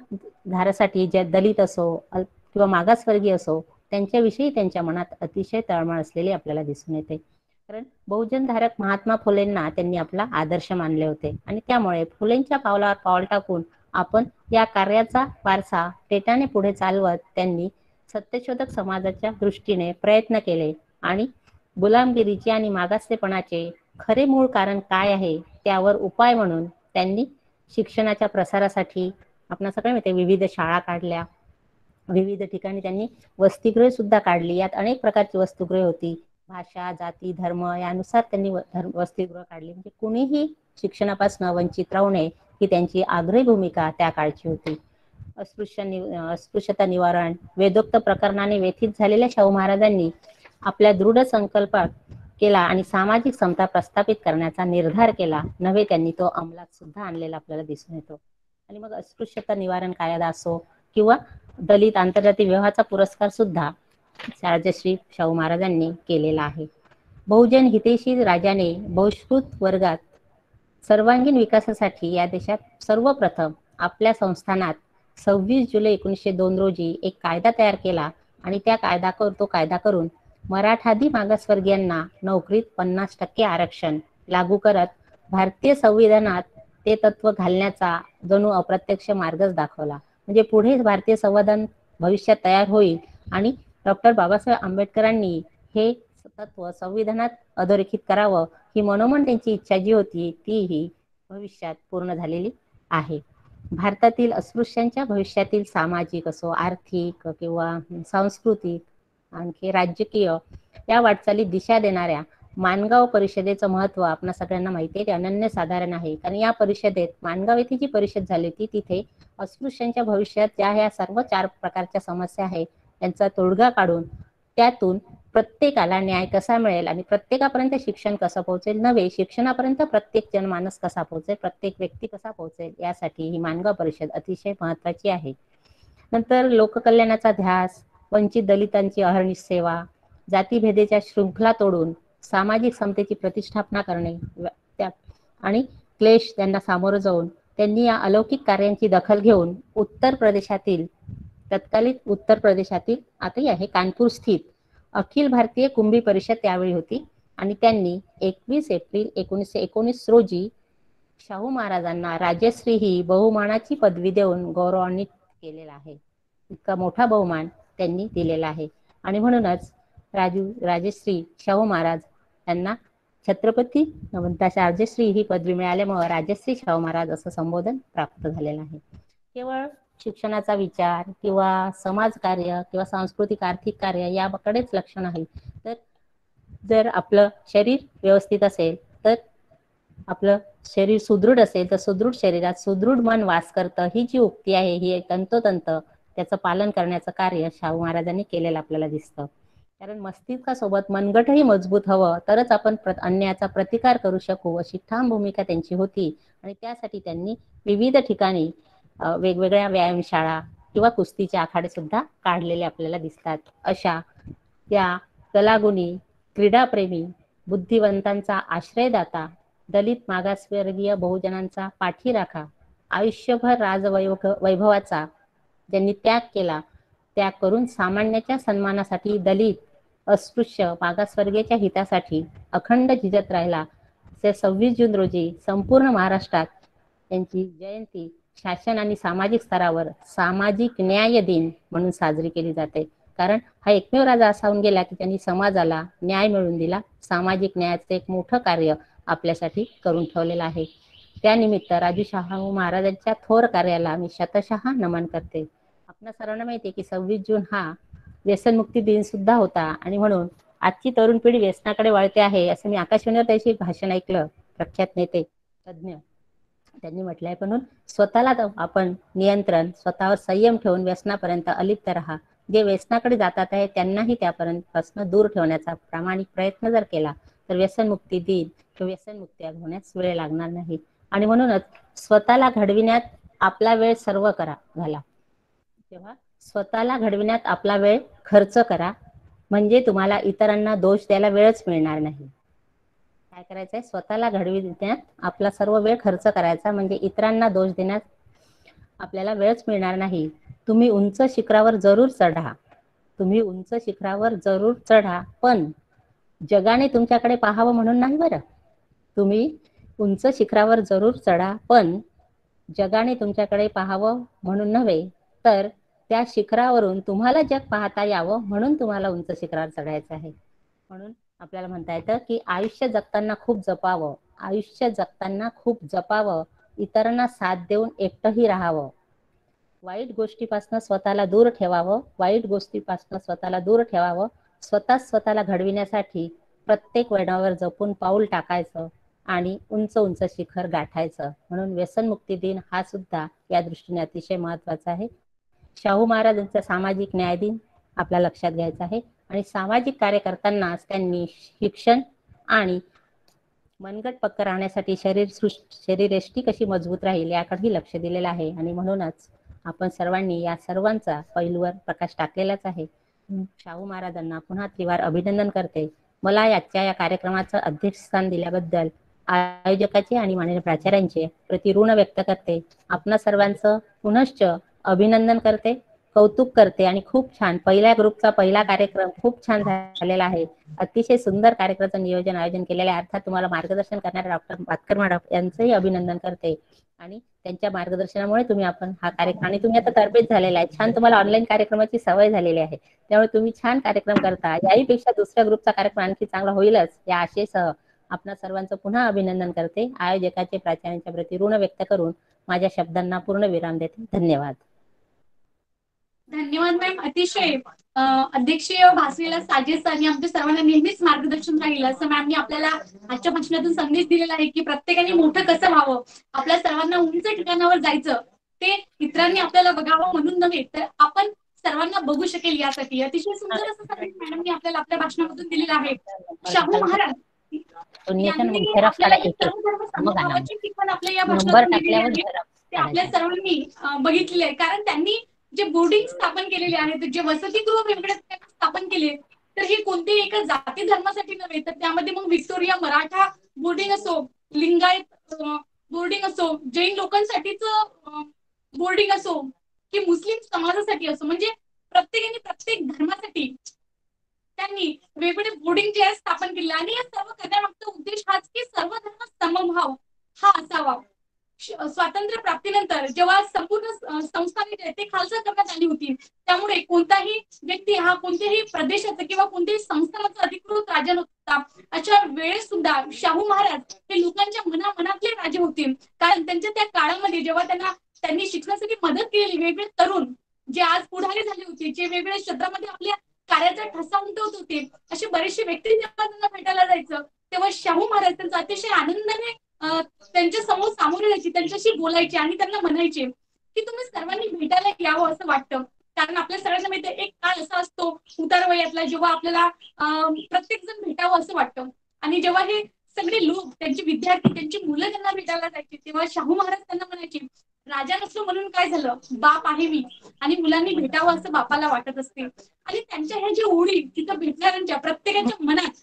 धारासाठी जे दलित असो किंवा मागासवर्गीय असो त्यांच्याविषयी त्यांच्या मनात अतिशय तळमळ असलेली आपल्याला दिसून येते. कारण बहुजन धारक महात्मा फुलेंना त्यांनी आपला आदर्श मानले होते आणि त्यामुळे फुलेंच्या पावलावर पाऊल टाकून आपण या कार्याचा वारसा टेटाने पुढे चालवत त्यांनी सत्यशोधक समाजाच्या दृष्टीने प्रयत्न केले आणि गुलामगिरीचे आणि मागासलेपणाचे खरे मूळ कारण काय आहे त्यावर उपाय म्हणून त्यांनी शिक्षणाच्या प्रसारासाठी आपण सगळे माहिती विविध शाळा काढल्या, विविध ठिकाणी त्यांनी वसतिगृहे सुद्धा काढली. यात अनेक प्रकारची वसतिगृहे होती, भाषा, जाती, धर्म यानुसार त्यांनी वसतिगृह काढली. म्हणजे कुणीही शिक्षणापासून वंचित राहू नये ही त्यांची आग्रही भूमिका त्या काळची होती. अस्पृश्यता निवारण, वेदोक्त प्रकरणाने व्यथित झालेल्या शाहू महाराजांनी आपल्या दृढ संकल्पात केला आणि सामाजिक समता प्रस्थापित करण्याचा निर्धार केला. नव्हे त्यांनी तो अंमलात सुद्धा आणलेला आपल्याला दिसून येतो. आणि मग अस्पृश्यता निवारण कायदा असो किंवा दलित आंतरजातीय विवाहाचा पुरस्कार सुद्धा राजश्री शाहू महाराजांनी केलेला आहे. बहुजन हितैषी राजाने बहिष्कृत वर्गात सर्वांगीण विकासासाठी या देशात सर्वप्रथम आपल्या संस्थानात 26 जुलै 1902 रोजी एक कायदा तयार केला आणि तो कायदा करून मराठादी मागासवर्गीयांना नोकरीत 50% आरक्षण लागू करत भारतीय संविधानात ते तत्व घालण्याचा जणू अप्रत्यक्ष मार्गच दाखवला. म्हणजे पुढे भारतीय संविधान भविष्यात तयार होईल आणि डॉक्टर बाबासाहेब आंबेडकरांनी हे तत्व संविधानात अधोरेखित करावं ही मनोमन त्यांची इच्छा जी होती ती ही भविष्यात पूर्ण झालेली आहे. भारतातील अस्पृश्यांच्या भविष्यातील सामाजिक असो, आर्थिक किंवा सांस्कृतिक, आणखी राजकीय या वाटचालीत दिशा देणाऱ्या माणगाव परिषदेचं महत्व आपल्या सगळ्यांना माहिती आहे, ते अनन्यसाधारण आहे. कारण या परिषदेत माणगाव येथे जी परिषद झाली होती तिथे अस्पृश्यांच्या भविष्यात ज्या ह्या सर्व 4 प्रकारच्या समस्या आहेत त्यांचा तोडगा काढून त्यातून प्रत्येकाला न्याय कसा मिळेल आणि प्रत्येकापर्यंत शिक्षण कसं पोहोचेल, नव्हे शिक्षणापर्यंत प्रत्येक जनमानस कसा पोहोचेल, प्रत्येक व्यक्ती कसा पोहोचेल यासाठी ही माणगाव परिषद अतिशय महत्वाची आहे. नंतर लोककल्याणाचा ध्यास, वंचित दलितांची अहर्निश सेवा, जातीभेदेच्या शृंखला तोडून सामाजिक समतेची प्रतिष्ठापना करणे आणि क्लेश त्यांना सामोरं जाऊन त्यांनी या अलौकिक कार्यांची दखल घेऊन तत्कालीन उत्तर प्रदेशातील आताही आहे कानपूर स्थित अखिल भारतीय कुंभी परिषद त्यावेळी होती आणि त्यांनी 21 एप्रिल 1919 रोजी शाहू महाराजांना राजश्री ही बहुमानाची पदवी देऊन गौरवान्वित केलेला आहे. इतका मोठा बहुमान त्यांनी दिलेला आहे आणि म्हणूनच राजश्री शाहू महाराज यांना छत्रपती राजश्री ही पदवी मिळाल्यामुळे राजश्री शाहू महाराज असं संबोधन प्राप्त झालेलं आहे. केवळ शिक्षणाचा विचार किंवा समाजकार्य किंवा सांस्कृतिक आर्थिक कार्य याकडेच लक्ष नाही, तर जर आपलं शरीर व्यवस्थित असेल तर आपलं शरीर सुदृढ असेल तर सुदृढ शरीरात सुदृढ मन वास करतं, ही जी उक्ती आहे ही तंतोतंत त्याचं पालन करण्याचं कार्य शाहू महाराजांनी केलेलं आपल्याला दिसतं. कारण मस्तिष्कासोबत मनगटही मजबूत हवं तरच आपण अन्यायाचा प्रतिकार करू शकू, अशी ठाम भूमिका त्यांची होती. आणि त्यासाठी त्यांनी विविध ठिकाणी वेगवेगळ्या व्यायामशाळा किंवा कुस्तीचे आखाडे सुद्धा काढलेले आपल्याला दिसतात. अशा त्या कलागुणी, क्रीडाप्रेमी, बुद्धिवंतांचा आश्रयदाता, दलित मागासवर्गीय बहुजनांचा पाठीराखा, आयुष्यभर वैभवाचा ज्यांनी त्याग केला, त्याग करून सामान्याच्या सन्मानासाठी, दलित, अस्पृश्य, मागासवर्गीयाच्या हितासाठी अखंड झिजत राहिला. 26 जून रोजी संपूर्ण महाराष्ट्रात त्यांची जयंती शासन आणि सामाजिक स्तरावर सामाजिक न्याय दिन म्हणून साजरी केली जाते. कारण हा एकमेव राजा असा होऊन गेला की त्यांनी समाजाला न्याय मिळवून दिला. सामाजिक न्यायाचं एक मोठं कार्य आपल्यासाठी करून ठेवलेलं आहे. त्यानिमित्त राजू शाहू महाराजांच्या थोर कार्याला मी शतशः नमन करते. आपल्या सर्वांना माहिती आहे की 26 जून हा व्यसनमुक्ती दिन सुद्धा होता आणि म्हणून आजची तरुण पिढी व्यसनाकडे वळते आहे असं मी आकाशवाणीवर त्याची भाषण ऐकलं. प्रख्यात नेते तज्ज्ञ त्यांनी म्हटलंय, म्हणून स्वतःला आपण नियंत्रण, स्वतःवर संयम ठेवून व्यसनापर्यंत अलिप्त राहा. जे व्यसनाकडे जातात आहे त्यांनाही त्यापर्यंत दूर ठेवण्याचा प्रामाणिक प्रयत्न जर केला तर व्यसनमुक्ती दिन किंवा व्यसनमुक्ती होण्यास वेळ लागणार नाही. आणि म्हणूनच स्वतःला घडविण्यात आपला वेळ सर्व घाला. तेव्हा स्वतःला घडविण्यात आपला वेळ खर्च करा, म्हणजे तुम्हाला इतरांना दोष द्यायला वेळच मिळणार नाही. काय करायचंय? स्वतःला घडविण्यात आपला सर्व वेळ खर्च करायचा, म्हणजे इतरांना दोष देण्यात आपल्याला वेळच मिळणार नाही. तुम्ही उंच शिखरावर जरूर चढा, तुम्ही उंच शिखरावर जरूर चढा, पण जगाने तुमच्याकडे पाहावं म्हणून नाही बरं. तुम्ही उंच शिखरावर जरूर चढा, पण जगाने तुमच्याकडे पाहावं म्हणून नव्हे, तर त्या शिखरावरून तुम्हाला जग पाहता यावं म्हणून तुम्हाला उंच शिखरावर चढायचं आहे. म्हणून आपल्याला म्हणता येतं की आयुष्य जगताना खूप जपावं, आयुष्य जगताना खूप जपावं, इतरांना साथ देऊन एकटंही राहावं, वाईट गोष्टीपासून स्वतःला दूर ठेवावं, वाईट गोष्टीपासून स्वतःला दूर ठेवावं, स्वतःला घडविण्यासाठी प्रत्येक वळणावर जपून पाऊल टाकायचं आणि उंच उंच शिखर गाठायचं. म्हणून व्यसनमुक्ती दिन हा सुद्धा या दृष्टीने अतिशय महत्वाचा आहे. शाहू महाराजांचा सामाजिक न्याय दिन आपल्या लक्षात घ्यायचा आहे आणि सामाजिक कार्य करतानाच त्यांनी शिक्षण आणि मनगट पक्क राहण्यासाठी शरीरयष्टी कशी मजबूत राहील याकडेही लक्ष दिलेलं आहे. आणि म्हणूनच आपण सर्वांनी या सर्वांचा पैलूवर प्रकाश टाकलेलाच आहे. शाहू महाराजांना पुन्हा त्रिवार अभिनंदन करते. मला आजच्या या कार्यक्रमाचं अध्यक्षस्थान दिल्याबद्दल आयोजकाचे आणि माननीय प्राचार्यांचे प्रति ऋण व्यक्त करते. आपणा सर्वांचं पुनश्च अभिनंदन करते, कौतुक करते आणि खूप छान पहिल्या ग्रुपचा पहिला कार्यक्रम खूप छान झालेला आहे. अतिशय सुंदर कार्यक्रमाचं आयोजन केलेलं आहे. अर्थात तुम्हाला मार्गदर्शन करणारे डॉक्टर भातकर मॅडम यांचंही अभिनंदन करते. आणि त्यांच्या मार्गदर्शनामुळे तुम्ही आपण हा कार्यक्रम, आणि तुम्ही आता तरबेज झालेला आहे, छान तुम्हाला ऑनलाईन कार्यक्रमाची सवय झालेली आहे, त्यामुळे तुम्ही छान कार्यक्रम करता. याहीपेक्षा दुसऱ्या ग्रुपचा कार्यक्रम आणखी चांगला होईलच या आशेसह आपणा सर्वांचं पुन्हा अभिनंदन करते. आयोजकाचे प्राचार्यांच्या प्रति ऋण व्यक्त करून माझ्या शब्दांना पूर्ण विराम देते. धन्यवाद. धन्यवाद मॅम. अतिशय अध्यक्षीय भाषणाला साजेस आणि आमच्या सर्वांना नेहमीच मार्गदर्शन राहील असं मॅमनी आपल्याला आजच्या भाषणातून संदेश दिलेला आहे की प्रत्येकाने मोठं कसं व्हावं, आपल्या सर्वांना उंच ठिकाणावर जायचं, ते इतरांनी आपल्याला बघावं म्हणून नव्हे तर आपण सर्वांना बघू शकेल यासाठी. अतिशय सुंदर असं संदेश मॅडमनी आपल्याला आपल्या भाषणामधून दिलेला आहे. शाहू महाराज यांनी आपल्याला सर्व धर्म समभावाची शिकवण आपल्या या भाषणातून दिलेली आहे. ते आपल्या सर्वांनी बघितलेले आहे. कारण त्यांनी जे बोर्डिंग स्थापन केलेले आहेत, जे वसतिगृह वेगळे स्थापन केले, तर हे कोणतेही एका जाती धर्मासाठी नव्हे, तर त्यामध्ये मग व्हिक्टोरिया मराठा बोर्डिंग असो, लिंगायत बोर्डिंग असो, जैन लोकांसाठीच बोर्डिंग असो की मुस्लिम समाजासाठी असो, म्हणजे प्रत्येकाने प्रत्येक धर्मासाठी त्यांनी वेगवेगळे बोर्डिंग जे आहे स्थापन केले. आणि या सर्व करण्यामागचा उद्देश हाच की सर्व धर्म समभाव हा असावा. स्वातंत्र्य प्राप्तीनंतर जेव्हा संपूर्ण संस्थाने ते खालसा करण्यात आली होती, त्यामुळे कोणताही व्यक्ती हा कोणत्याही प्रदेशाचा किंवा कोणत्याही संस्थानाचा अधिकृत राजा नव्हता. अशा वेळेस सुद्धा शाहू महाराज हे लोकांच्या मनातले राजे होते. कारण त्यांच्या त्या काळामध्ये जेव्हा त्यांनी शिक्षणासाठी मदत केलेली, वेगवेगळे तरुण जे आज पुढारी झाले होते, जे वेगवेगळ्या क्षेत्रामध्ये आपल्या कार्याचा ठसा उमटवत होते, असे बरेचसे व्यक्ती जेव्हा त्यांना भेटायला जायचं तेव्हा शाहू महाराज त्यांचा अतिशय आनंदाने त्यांच्या समोर सामोरे जायचे, त्यांच्याशी बोलायचे आणि त्यांना म्हणायचे की तुम्ही सर्वांनी भेटायला यावं असं वाटतं. कारण आपल्या सगळ्यांना माहिती आहे, एक काळ असा असतो उतार वयातला जेव्हा आपल्याला प्रत्येक जण भेटावं असं वाटतं. आणि जेव्हा हे सगळे लोक त्यांचे विद्यार्थी त्यांची मुलं त्यांना भेटायला जायची तेव्हा शाहू महाराज त्यांना म्हणायचे, राजा नसतो म्हणून काय झालं, बाप आहे मी आणि मुलांनी भेटावं असं बापाला वाटत असते. आणि त्यांच्या ह्या ज्या ओळी तिथं भेटणाऱ्यांच्या प्रत्येकाच्या मनात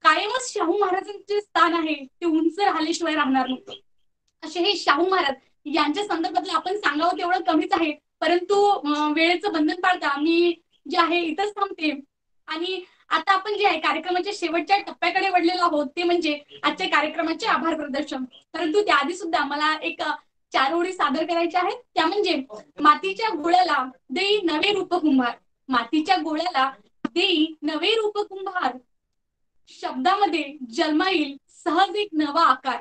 कायमच शाहू महाराजांचे स्थान आहे ते उंच राहिल्याशिवाय राहणार नव्हतं. असे हे शाहू महाराज यांच्या संदर्भातलं आपण सांगावं तेवढं कमीच आहे, परंतु वेळेचं बंधन पाळता मी जे आहे इथंच थांबते. आणि आता आपण जे आहे कार्यक्रमाच्या शेवटच्या टप्प्याकडे वळलेलो आहोत ते म्हणजे आजच्या कार्यक्रमाचे आभार प्रदर्शन. परंतु त्याआधी सुद्धा मला एक 4 ओळी सादर करायच्या आहेत. त्या म्हणजे मातीच्या गोळ्याला देई नवे रूप कुंभार, मातीच्या गोळ्याला देई नवे रूप कुंभार, शब्दामध्ये जन्माईल सहज एक नवा आकार,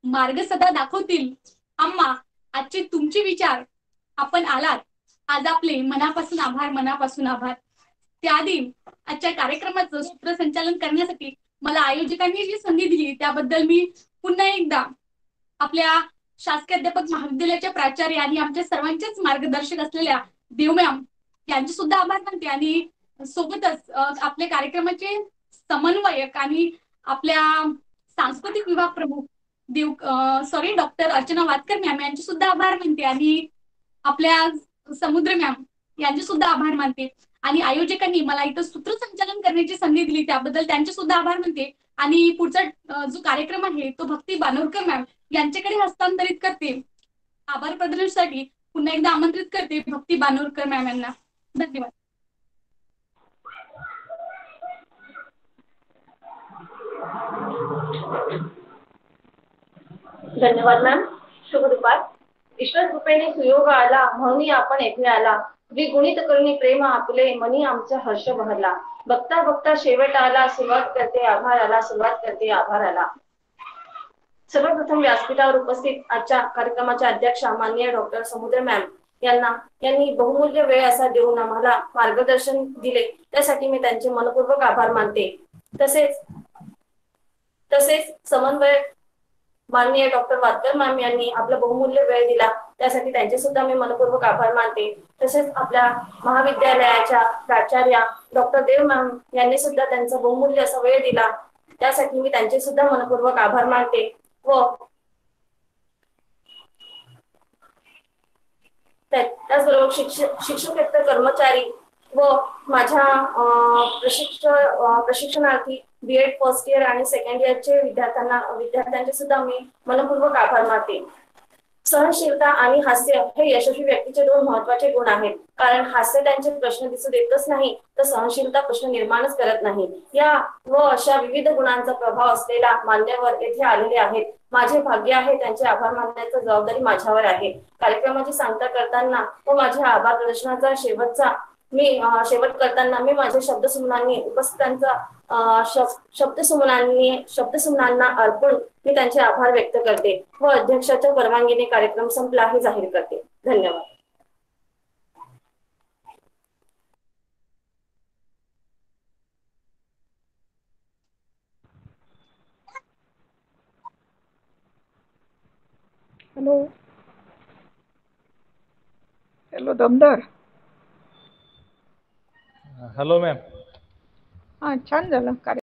मार्ग सदा दाखवतील आम्हा आजचे तुमचे विचार, आपण आलात आज आपले मनापासून आभार, मनापासून आभार. त्याआधी आजच्या कार्यक्रमाचं सूत्रसंचालन करण्यासाठी मला आयोजकांनी जी संधी दिली त्याबद्दल मी पुन्हा एकदा आपल्या शासकीय अध्यापक महाविद्यालयाच्या प्राचार्य आणि आमच्या सर्वांचेच मार्गदर्शक असलेल्या देव मॅम यांचे सुद्धा आभार मानते. आणि सोबतच आपल्या कार्यक्रमाचे समन्वयक आणि आपल्या सांस्कृतिक विभाग प्रमुख डॉक्टर अर्चना वातकर मॅम यांचे सुद्धा आभार मानते. आणि आपल्या समुद्र मॅम यांचे सुद्धा आभार मानते. आणि आयोजकांनी मला इथं सूत्रसंचालन करण्याची संधी दिली त्याबद्दल त्यांचे सुद्धा आभार मानते. आणि पुढचा जो कार्यक्रम आहे तो भक्ती बानोरकर मॅम यांच्याकडे हस्तांतरित करते. आभार प्रदर्शनासाठी पुन्हा एकदा आमंत्रित करते भक्ती बानोरकर मॅम यांना. धन्यवाद. धन्यवाद मॅम. शुभ दुपार. ईश्वर कृपेने सुयोग आला म्हणून आपण येथे आला, द्विगुणित करुणी प्रेम आपले मनी आमचा हर्ष बहरला, बघता बघता शेवट आला सुरुवात करते आभार आला, सुरुवात करते आभार आला. सर्वप्रथम व्यासपीठावर उपस्थित आजच्या कार्यक्रमाच्या अध्यक्षा माननीय डॉक्टर समुद्र मॅम यांनी बहुमूल्य वेळ असा देऊन आम्हाला मार्गदर्शन दिले त्यासाठी मी त्यांचे मनपूर्वक आभार मानते. तसेच समन्वय माननीय डॉक्टर वातकर मॅम यांनी आपला बहुमूल्य वेळ दिला त्यासाठी त्यांचे सुद्धा मी मनपूर्वक आभार मानते. तसेच आपल्या महाविद्यालयाच्या प्राचार्या डॉक्टर देव मॅम यांनी सुद्धा त्यांचा बहुमूल्य असा वेळ दिला त्यासाठी मी त्यांचे सुद्धा मनपूर्वक आभार मानते. व त्याचबरोबर शिक्षकेतर कर्मचारी व माझ्या प्रशिक्षणार्थी बीएड फर्स्ट इयर आणि सेकंड इयरचे विद्यार्थ्यांचे सुद्धा मी मनपूर्वक आभार मानते. सहनशीलता आणि हास्य हे यशस्वी व्यक्तीचे 2 महत्वाचे गुण आहेत. कारण हास्य त्यांचे प्रश्न दिसू देतच नाही तर सहनशीलता प्रश्न निर्माणच करत नाही. या व अशा विविध गुणांचा प्रभाव असलेला मान्यवर येथे आलेले आहेत. माझे भाग्य आहे त्यांचे आभार मानण्याची जबाबदारी माझ्यावर आहे. कार्यक्रमाची सांगता करताना व माझ्या आभार प्रदर्शनाचा शेवट करताना मी माझ्या शब्दसुमनांनी उपस्थितांचा शब्दसुमनांना अर्पण मी त्यांचे आभार व्यक्त करते व अध्यक्षाच्या परवानगीने कार्यक्रम संपला हे जाहीर करते. धन्यवाद. हॅलो दमदार. Hello ma'am. हा छान झालं.